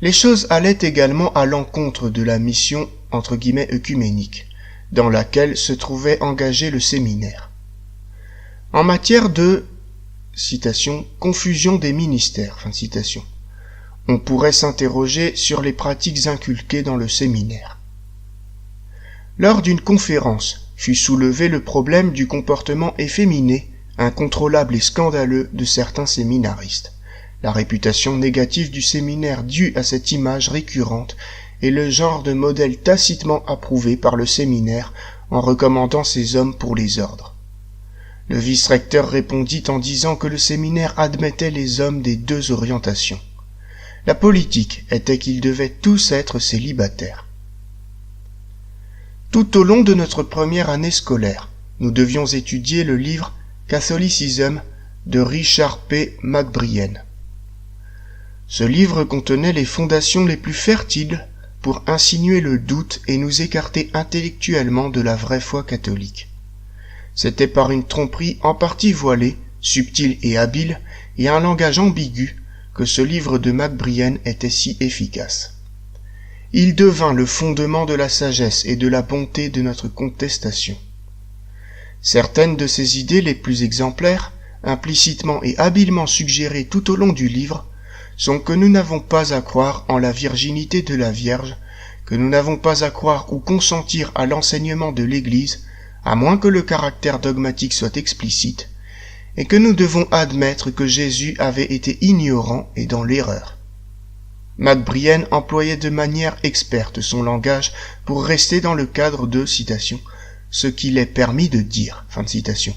Les choses allaient également à l'encontre de la mission entre guillemets œcuménique, dans laquelle se trouvait engagé le séminaire. En matière de, citation, confusion des ministères, fin de citation, on pourrait s'interroger sur les pratiques inculquées dans le séminaire. Lors d'une conférence, fut soulevé le problème du comportement efféminé, incontrôlable et scandaleux de certains séminaristes. La réputation négative du séminaire due à cette image récurrente est le genre de modèle tacitement approuvé par le séminaire en recommandant ces hommes pour les ordres. Le vice-recteur répondit en disant que le séminaire admettait les hommes des deux orientations. La politique était qu'ils devaient tous être célibataires. Tout au long de notre première année scolaire, nous devions étudier le livre Catholicism de Richard P. McBrien. Ce livre contenait les fondations les plus fertiles pour insinuer le doute et nous écarter intellectuellement de la vraie foi catholique. C'était par une tromperie en partie voilée, subtile et habile, et un langage ambigu, que ce livre de McBrien était si efficace. Il devint le fondement de la sagesse et de la bonté de notre contestation. Certaines de ses idées les plus exemplaires, implicitement et habilement suggérées tout au long du livre, sont que nous n'avons pas à croire en la virginité de la Vierge, que nous n'avons pas à croire ou consentir à l'enseignement de l'Église, à moins que le caractère dogmatique soit explicite, et que nous devons admettre que Jésus avait été ignorant et dans l'erreur. McBrien employait de manière experte son langage pour rester dans le cadre de, citation, ce qu'il est permis de dire, fin de citation,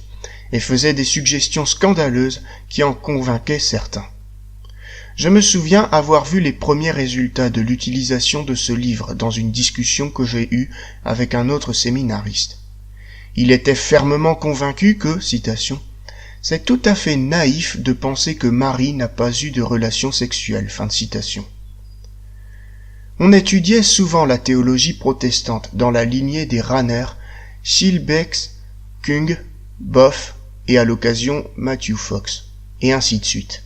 et faisait des suggestions scandaleuses qui en convainquaient certains. Je me souviens avoir vu les premiers résultats de l'utilisation de ce livre dans une discussion que j'ai eue avec un autre séminariste. Il était fermement convaincu que, citation, c'est tout à fait naïf de penser que Marie n'a pas eu de relations sexuelles, fin de citation. On étudiait souvent la théologie protestante dans la lignée des Rahner, Schillebeeckx, Kung, Boff et à l'occasion Matthew Fox, et ainsi de suite.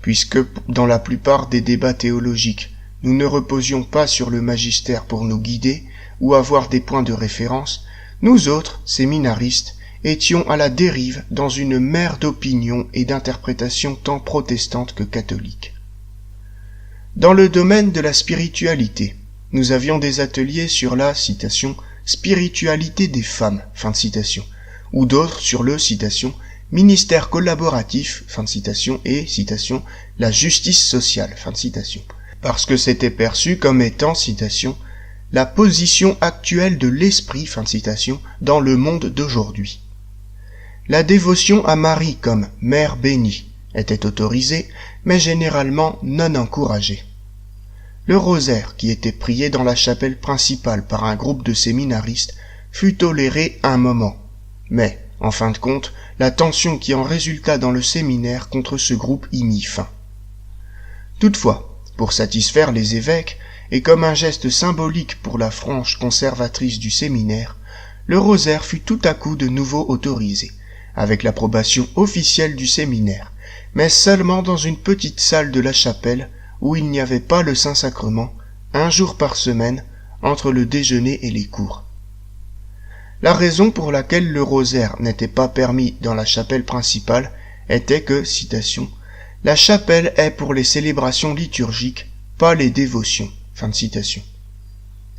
Puisque dans la plupart des débats théologiques, nous ne reposions pas sur le magistère pour nous guider ou avoir des points de référence, nous autres, séminaristes, étions à la dérive dans une mer d'opinions et d'interprétations tant protestantes que catholiques. Dans le domaine de la spiritualité, nous avions des ateliers sur la, citation, spiritualité des femmes, fin de citation, ou d'autres sur le, citation, ministère collaboratif, fin de citation, et, citation, la justice sociale, fin de citation, parce que c'était perçu comme étant, citation, la position actuelle de l'esprit, fin de citation, dans le monde d'aujourd'hui. La dévotion à Marie comme mère bénie était autorisée, mais généralement non encouragée. Le rosaire, qui était prié dans la chapelle principale par un groupe de séminaristes, fut toléré un moment, mais, en fin de compte, la tension qui en résulta dans le séminaire contre ce groupe y mit fin. Toutefois, pour satisfaire les évêques, et comme un geste symbolique pour la frange conservatrice du séminaire, le rosaire fut tout à coup de nouveau autorisé, avec l'approbation officielle du séminaire, mais seulement dans une petite salle de la chapelle où il n'y avait pas le Saint-Sacrement, un jour par semaine, entre le déjeuner et les cours. La raison pour laquelle le rosaire n'était pas permis dans la chapelle principale était que, citation, « la chapelle est pour les célébrations liturgiques, pas les dévotions ». Fin de citation.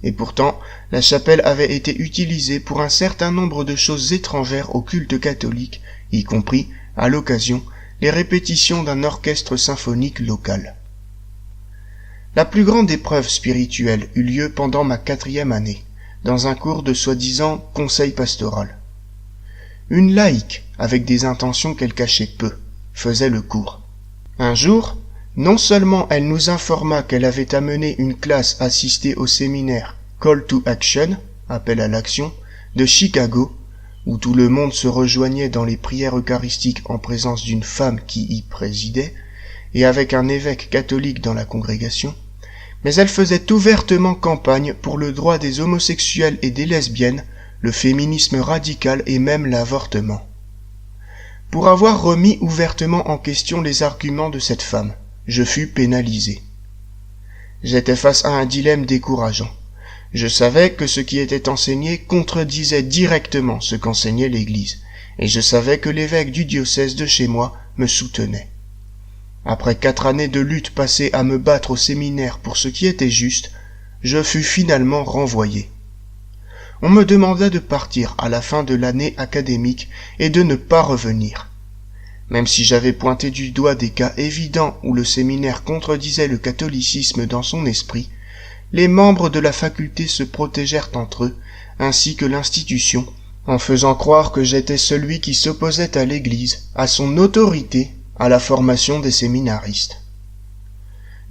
Et pourtant, la chapelle avait été utilisée pour un certain nombre de choses étrangères au culte catholique, y compris, à l'occasion, les répétitions d'un orchestre symphonique local. La plus grande épreuve spirituelle eut lieu pendant ma 4e année, dans un cours de soi-disant conseil pastoral. Une laïque, avec des intentions qu'elle cachait peu, faisait le cours. Un jour, non seulement elle nous informa qu'elle avait amené une classe assister au séminaire Call to Action, appel à l'action, de Chicago, où tout le monde se rejoignait dans les prières eucharistiques en présence d'une femme qui y présidait, et avec un évêque catholique dans la congrégation, mais elle faisait ouvertement campagne pour le droit des homosexuels et des lesbiennes, le féminisme radical et même l'avortement. Pour avoir remis ouvertement en question les arguments de cette femme, je fus pénalisé. J'étais face à un dilemme décourageant. Je savais que ce qui était enseigné contredisait directement ce qu'enseignait l'Église, et je savais que l'évêque du diocèse de chez moi me soutenait. Après 4 années de lutte passées à me battre au séminaire pour ce qui était juste, je fus finalement renvoyé. On me demanda de partir à la fin de l'année académique et de ne pas revenir. Même si j'avais pointé du doigt des cas évidents où le séminaire contredisait le catholicisme dans son esprit, les membres de la faculté se protégèrent entre eux, ainsi que l'institution, en faisant croire que j'étais celui qui s'opposait à l'Église, à son autorité, à la formation des séminaristes.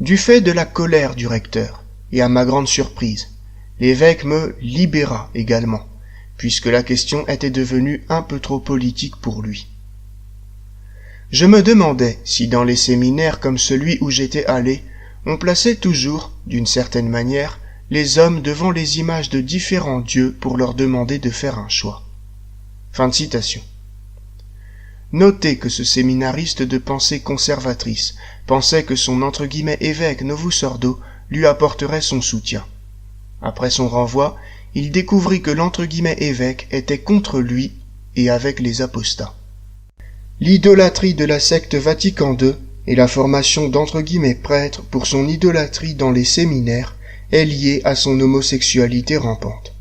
Du fait de la colère du recteur, et à ma grande surprise, l'évêque me libéra également, puisque la question était devenue un peu trop politique pour lui. Je me demandais si dans les séminaires comme celui où j'étais allé, on plaçait toujours, d'une certaine manière, les hommes devant les images de différents dieux pour leur demander de faire un choix. Fin de citation. Notez que ce séminariste de pensée conservatrice pensait que son « évêque Novus Ordo » lui apporterait son soutien. Après son renvoi, il découvrit que « évêque » était contre lui et avec les apostats. L'idolâtrie de la secte Vatican II et la formation d'« prêtres pour son idolâtrie dans les séminaires est liée à son homosexualité rampante.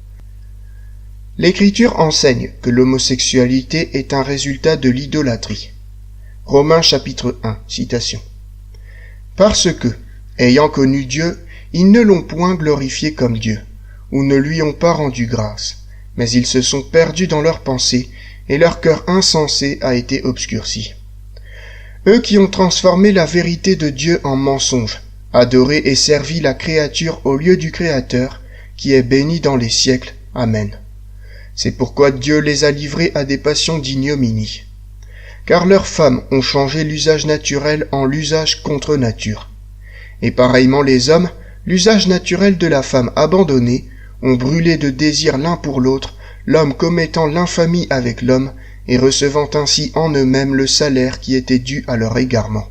L'Écriture enseigne que l'homosexualité est un résultat de l'idolâtrie. Romains chapitre 1, citation. Parce que, ayant connu Dieu, ils ne l'ont point glorifié comme Dieu, ou ne lui ont pas rendu grâce, mais ils se sont perdus dans leurs pensées, et leur cœur insensé a été obscurci. Eux qui ont transformé la vérité de Dieu en mensonge, adoré et servi la créature au lieu du Créateur, qui est béni dans les siècles. Amen. C'est pourquoi Dieu les a livrés à des passions d'ignominie. Car leurs femmes ont changé l'usage naturel en l'usage contre nature. Et pareillement les hommes, l'usage naturel de la femme abandonnée, ont brûlé de désir l'un pour l'autre, l'homme commettant l'infamie avec l'homme, et recevant ainsi en eux-mêmes le salaire qui était dû à leur égarement.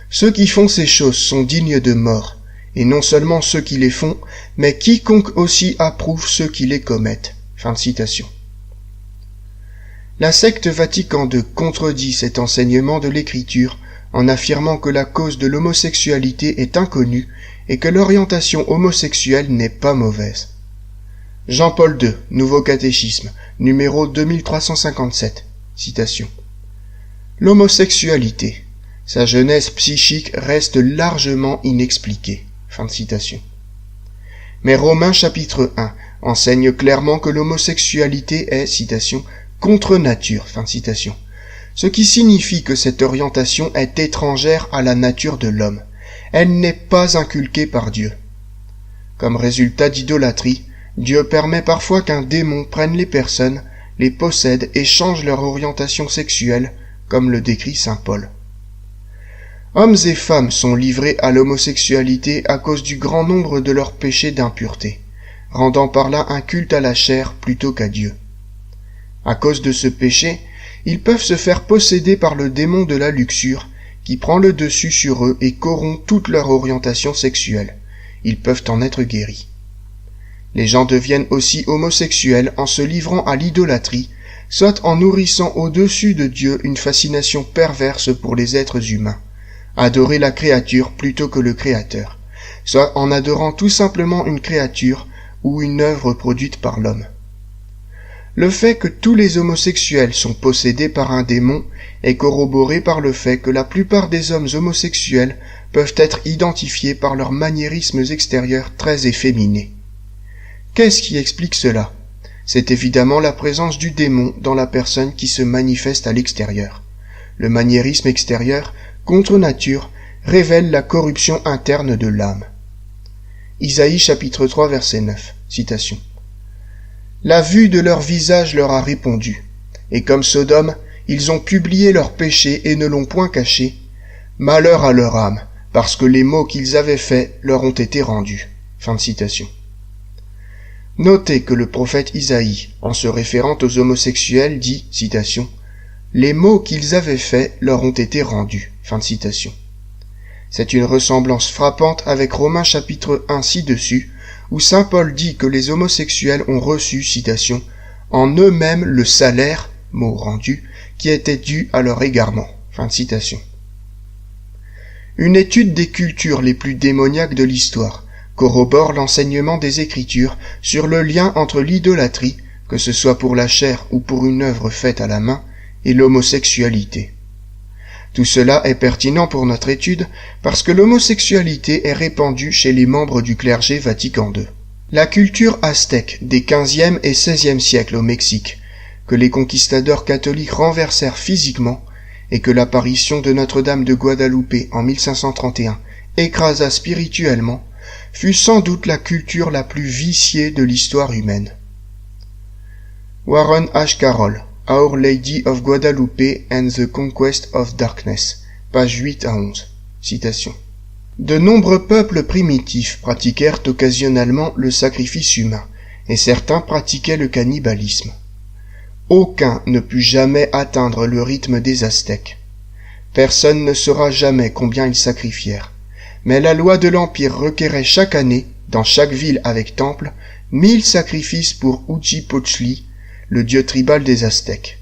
Ceux qui font ces choses sont dignes de mort, et non seulement ceux qui les font, mais quiconque aussi approuve ceux qui les commettent. Fin de citation. La secte Vatican II contredit cet enseignement de l'Écriture en affirmant que la cause de l'homosexualité est inconnue et que l'orientation homosexuelle n'est pas mauvaise. Jean-Paul II, Nouveau catéchisme, numéro 2357, citation. L'homosexualité, sa genèse psychique reste largement inexpliquée. Fin de citation. Mais Romains chapitre 1 enseigne clairement que l'homosexualité est, citation, contre nature, fin de citation. Ce qui signifie que cette orientation est étrangère à la nature de l'homme. Elle n'est pas inculquée par Dieu. Comme résultat d'idolâtrie, Dieu permet parfois qu'un démon prenne les personnes, les possède et change leur orientation sexuelle, comme le décrit saint Paul. Hommes et femmes sont livrés à l'homosexualité à cause du grand nombre de leurs péchés d'impureté, rendant par là un culte à la chair plutôt qu'à Dieu. À cause de ce péché, ils peuvent se faire posséder par le démon de la luxure, qui prend le dessus sur eux et corrompt toute leur orientation sexuelle. Ils peuvent en être guéris. Les gens deviennent aussi homosexuels en se livrant à l'idolâtrie, soit en nourrissant au-dessus de Dieu une fascination perverse pour les êtres humains, adorer la créature plutôt que le Créateur, soit en adorant tout simplement une créature ou une œuvre produite par l'homme. Le fait que tous les homosexuels sont possédés par un démon est corroboré par le fait que la plupart des hommes homosexuels peuvent être identifiés par leurs maniérismes extérieurs très efféminés. Qu'est-ce qui explique cela ? C'est évidemment la présence du démon dans la personne qui se manifeste à l'extérieur. Le maniérisme extérieur, contre nature, révèle la corruption interne de l'âme. Isaïe chapitre 3 verset 9, citation. La vue de leur visage leur a répondu, et comme Sodome, ils ont publié leurs péchés et ne l'ont point caché. Malheur à leur âme, parce que les maux qu'ils avaient faits leur ont été rendus. Fin de citation. Notez que le prophète Isaïe, en se référant aux homosexuels, dit, citation, « Les maux qu'ils avaient faits leur ont été rendus. » Fin de citation. C'est une ressemblance frappante avec Romains chapitre 1 ci-dessus, où saint Paul dit que les homosexuels ont reçu, citation, « en eux-mêmes le salaire, mot rendu, qui était dû à leur égarement. » Fin de citation. Une étude des cultures les plus démoniaques de l'histoire corrobore l'enseignement des Écritures sur le lien entre l'idolâtrie, que ce soit pour la chair ou pour une œuvre faite à la main, et l'homosexualité. Tout cela est pertinent pour notre étude parce que l'homosexualité est répandue chez les membres du clergé Vatican II. La culture aztèque des XVe et XVIe siècles au Mexique, que les conquistadors catholiques renversèrent physiquement et que l'apparition de Notre-Dame de Guadalupe en 1531 écrasa spirituellement, fut sans doute la culture la plus viciée de l'histoire humaine. Warren H. Carroll, Our Lady of Guadalupe and the Conquest of Darkness, pages 8 à 11. Citation. De nombreux peuples primitifs pratiquèrent occasionnellement le sacrifice humain, et certains pratiquaient le cannibalisme. Aucun ne put jamais atteindre le rythme des Aztèques. Personne ne saura jamais combien ils sacrifièrent. Mais la loi de l'Empire requérait chaque année, dans chaque ville avec temple, 1000 sacrifices pour Huitzilopochtli, le dieu tribal des Aztèques.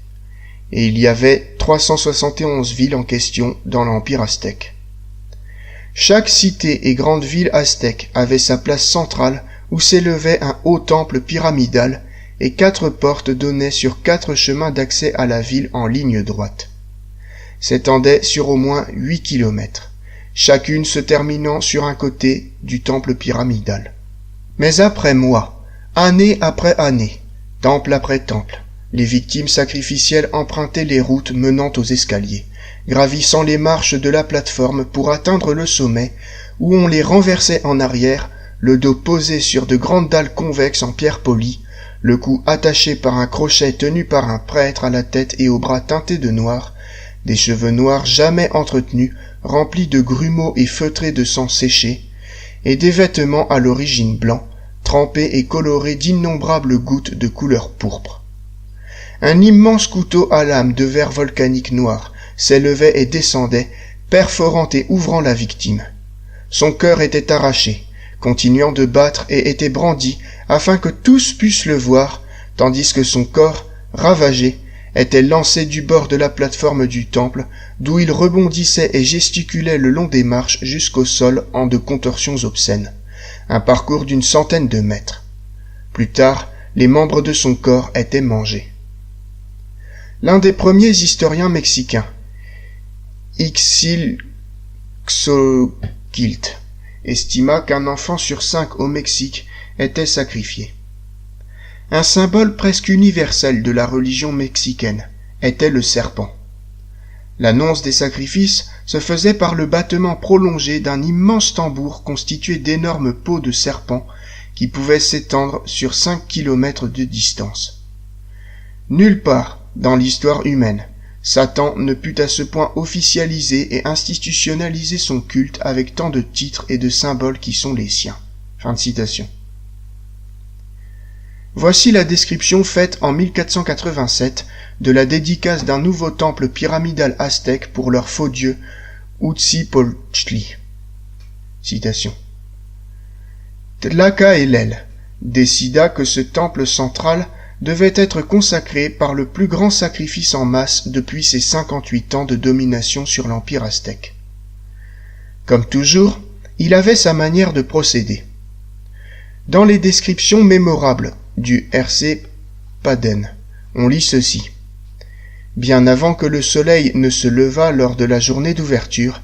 Et il y avait 371 villes en question dans l'Empire aztèque. Chaque cité et grande ville aztèque avait sa place centrale où s'élevait un haut temple pyramidal et 4 portes donnaient sur 4 chemins d'accès à la ville en ligne droite. S'étendaient sur au moins 8 kilomètres. Chacune se terminant sur un côté du temple pyramidal. Mais après mois, année après année, temple après temple, les victimes sacrificielles empruntaient les routes menant aux escaliers, gravissant les marches de la plateforme pour atteindre le sommet, où on les renversait en arrière, le dos posé sur de grandes dalles convexes en pierre polie, le cou attaché par un crochet tenu par un prêtre à la tête et aux bras teintés de noir, des cheveux noirs jamais entretenus, remplis de grumeaux et feutrés de sang séché, et des vêtements à l'origine blancs, trempés et colorés d'innombrables gouttes de couleur pourpre. Un immense couteau à lame de verre volcanique noir s'élevait et descendait, perforant et ouvrant la victime. Son cœur était arraché, continuant de battre et était brandi afin que tous puissent le voir, tandis que son corps, ravagé, était lancé du bord de la plateforme du temple, d'où il rebondissait et gesticulait le long des marches jusqu'au sol en de contorsions obscènes, un parcours d'1 centaine de mètres. Plus tard, les membres de son corps étaient mangés. L'un des premiers historiens mexicains, Ixilxochilt, estima qu'un enfant sur 5 au Mexique était sacrifié. Un symbole presque universel de la religion mexicaine était le serpent. L'annonce des sacrifices se faisait par le battement prolongé d'un immense tambour constitué d'énormes peaux de serpent qui pouvaient s'étendre sur 5 kilomètres de distance. Nulle part, dans l'histoire humaine, Satan ne put à ce point officialiser et institutionnaliser son culte avec tant de titres et de symboles qui sont les siens. Fin de citation. Voici la description faite en 1487 de la dédicace d'un nouveau temple pyramidal aztèque pour leur faux dieu Huitzilopochtli. Citation. Tlacaelel décida que ce temple central devait être consacré par le plus grand sacrifice en masse depuis ses 58 ans de domination sur l'empire aztèque. Comme toujours, il avait sa manière de procéder. Dans les descriptions mémorables du R.C. Paden, on lit ceci. Bien avant que le soleil ne se levât lors de la journée d'ouverture,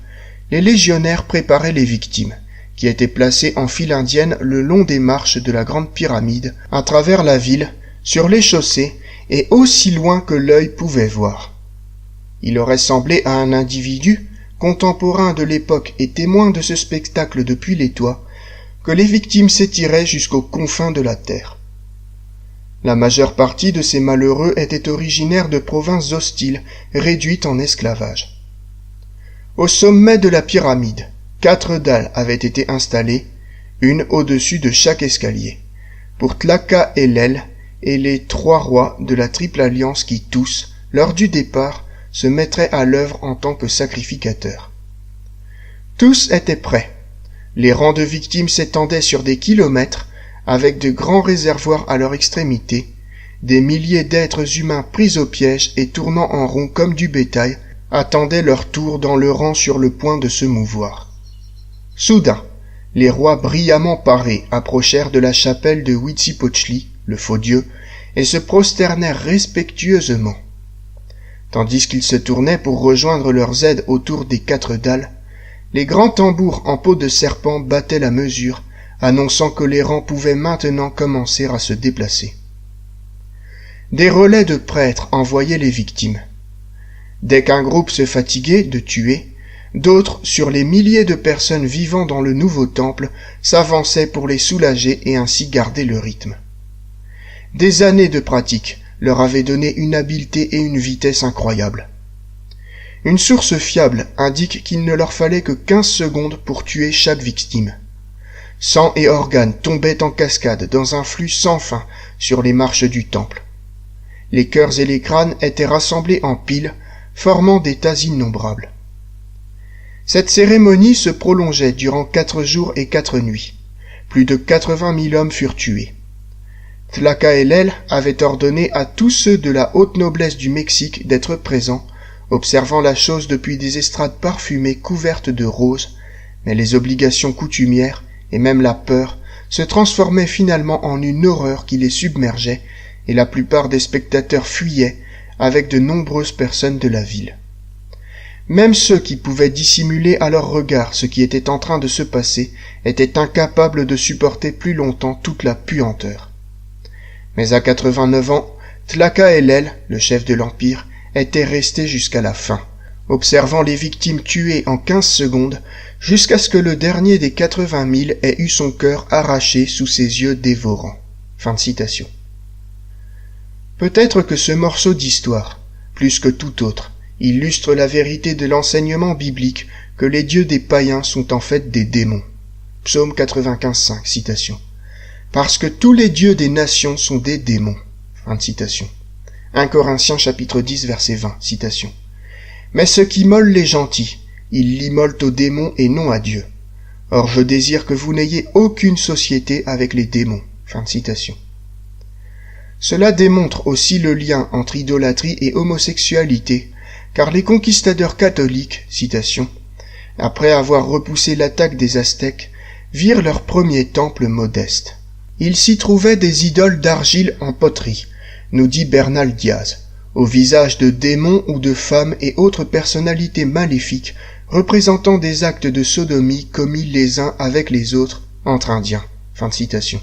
les légionnaires préparaient les victimes, qui étaient placées en file indienne le long des marches de la grande pyramide, à travers la ville, sur les chaussées et aussi loin que l'œil pouvait voir. Il aurait semblé à un individu, contemporain de l'époque et témoin de ce spectacle depuis les toits, que les victimes s'étiraient jusqu'aux confins de la terre. La majeure partie de ces malheureux étaient originaires de provinces hostiles, réduites en esclavage. Au sommet de la pyramide, 4 dalles avaient été installées, une au-dessus de chaque escalier, pour Tlaka-Hélel et les 3 rois de la Triple Alliance qui tous, lors du départ, se mettraient à l'œuvre en tant que sacrificateurs. Tous étaient prêts. Les rangs de victimes s'étendaient sur des kilomètres, avec de grands réservoirs à leur extrémité, des milliers d'êtres humains pris au piège et tournant en rond comme du bétail, attendaient leur tour dans le rang sur le point de se mouvoir. Soudain, les rois brillamment parés approchèrent de la chapelle de Huitzilopochtli, le faux dieu, et se prosternèrent respectueusement. Tandis qu'ils se tournaient pour rejoindre leurs aides autour des 4 dalles, les grands tambours en peau de serpent battaient la mesure, annonçant que les rangs pouvaient maintenant commencer à se déplacer. Des relais de prêtres envoyaient les victimes. Dès qu'un groupe se fatiguait de tuer, d'autres, sur les milliers de personnes vivant dans le nouveau temple, s'avançaient pour les soulager et ainsi garder le rythme. Des années de pratique leur avaient donné une habileté et une vitesse incroyables. Une source fiable indique qu'il ne leur fallait que 15 secondes pour tuer chaque victime. Sang et organes tombaient en cascade dans un flux sans fin sur les marches du temple. Les cœurs et les crânes étaient rassemblés en piles, formant des tas innombrables. Cette cérémonie se prolongeait durant 4 jours et 4 nuits. Plus de 80 000 hommes furent tués. Tlacaelel avait ordonné à tous ceux de la haute noblesse du Mexique d'être présents, observant la chose depuis des estrades parfumées couvertes de roses, mais les obligations coutumières, et même la peur, se transformaient finalement en une horreur qui les submergeait, et la plupart des spectateurs fuyaient avec de nombreuses personnes de la ville. Même ceux qui pouvaient dissimuler à leur regard ce qui était en train de se passer étaient incapables de supporter plus longtemps toute la puanteur. Mais à 89 ans, Tlacaelel, le chef de l'Empire, était resté jusqu'à la fin, observant les victimes tuées en 15 secondes, jusqu'à ce que le dernier des 80 000 ait eu son cœur arraché sous ses yeux dévorants. Fin de citation. Peut-être que ce morceau d'histoire, plus que tout autre, illustre la vérité de l'enseignement biblique que les dieux des païens sont en fait des démons. Psaume 95.5, citation. Parce que tous les dieux des nations sont des démons. Fin de citation. 1 Corinthiens chapitre 10 verset 20, citation. Mais ceux qui mollent les gentils, ils l'immolent aux démons et non à Dieu. Or je désire que vous n'ayez aucune société avec les démons. Fin de citation. Cela démontre aussi le lien entre idolâtrie et homosexualité, car les conquistadeurs catholiques, citation, après avoir repoussé l'attaque des Aztèques, virent leur premier temple modeste. Il s'y trouvait des idoles d'argile en poterie, nous dit Bernal Diaz, au visage de démons ou de femmes et autres personnalités maléfiques représentant des actes de sodomie commis les uns avec les autres entre Indiens. Fin de citation.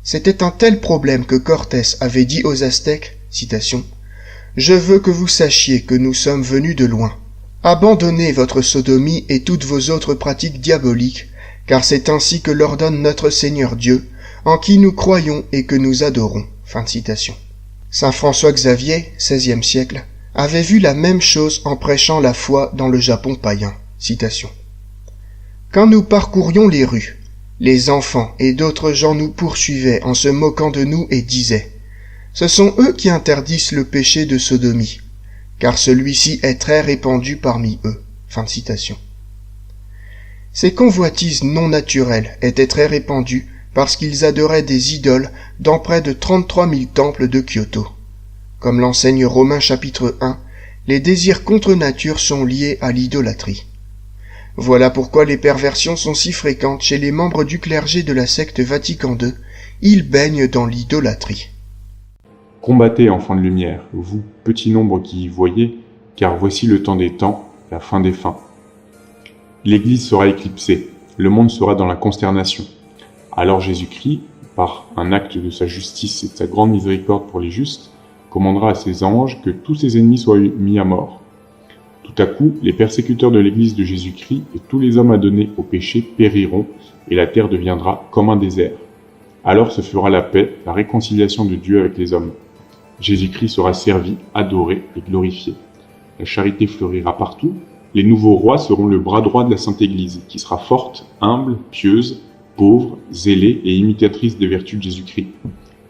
C'était un tel problème que Cortés avait dit aux Aztèques, citation, « Je veux que vous sachiez que nous sommes venus de loin. Abandonnez votre sodomie et toutes vos autres pratiques diaboliques, car c'est ainsi que l'ordonne notre Seigneur Dieu, en qui nous croyons et que nous adorons. » Fin de citation. Saint François Xavier, XVIe siècle, avait vu la même chose en prêchant la foi dans le Japon païen. Citation. Quand nous parcourions les rues, les enfants et d'autres gens nous poursuivaient en se moquant de nous et disaient « Ce sont eux qui interdisent le péché de sodomie, car celui-ci est très répandu parmi eux. » Fin de citation. Ces convoitises non naturelles étaient très répandues parce qu'ils adoraient des idoles dans près de 33 000 temples de Kyoto. Comme l'enseigne Romains chapitre 1, les désirs contre nature sont liés à l'idolâtrie. Voilà pourquoi les perversions sont si fréquentes chez les membres du clergé de la secte Vatican II. Ils baignent dans l'idolâtrie. Combattez, enfants de lumière, vous, petit nombre qui y voyez, car voici le temps des temps, la fin des fins. L'Église sera éclipsée, le monde sera dans la consternation. Alors Jésus-Christ, par un acte de sa justice et de sa grande miséricorde pour les justes, commandera à ses anges que tous ses ennemis soient mis à mort. Tout à coup, les persécuteurs de l'Église de Jésus-Christ et tous les hommes adonnés au péché périront, et la terre deviendra comme un désert. Alors se fera la paix, la réconciliation de Dieu avec les hommes. Jésus-Christ sera servi, adoré et glorifié. La charité fleurira partout. Les nouveaux rois seront le bras droit de la Sainte Église, qui sera forte, humble, pieuse, pauvre, zélée et imitatrice des vertus de Jésus-Christ.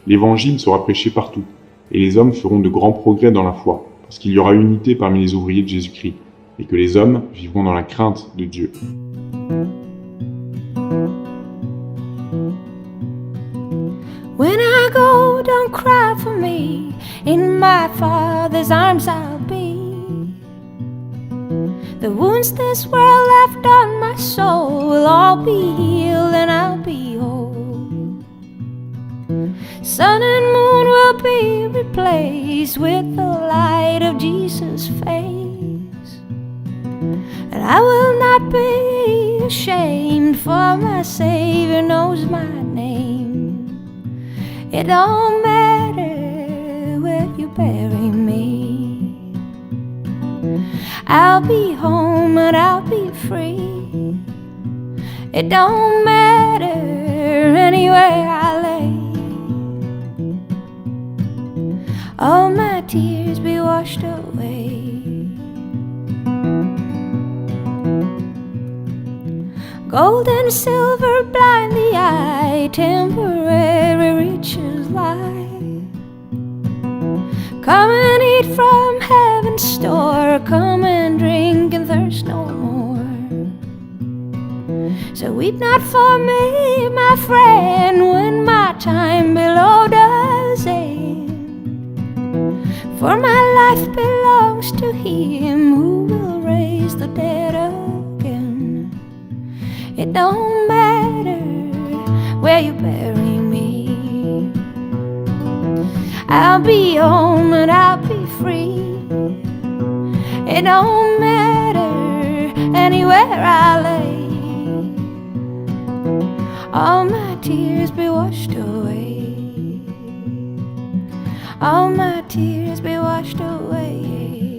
L'Évangile sera prêché partout, et les hommes feront de grands progrès dans la foi, parce qu'il y aura unité parmi les ouvriers de Jésus-Christ, et que les hommes vivront dans la crainte de Dieu. When I go, don't cry for me. In my Father's arms I'll be. The wounds this world left on my soul will all be healed and I'll be whole. Sun and moon will be replaced with the light of Jesus' face. And I will not be ashamed, for my Savior knows my name. It don't matter where you bury me. I'll be home and I'll be free. It don't matter anywhere I lay. All my tears be washed away. Gold and silver blind the eye, temporary riches lie. Come and eat from heaven's store, come and drink and thirst no more. So weep not for me, my friend, when my time below does end. For my life belongs to Him who will raise the dead again. It don't matter where you bury me. I'll be home and I'll be free. It don't matter anywhere I lay. All my tears be washed away. All my tears be washed away.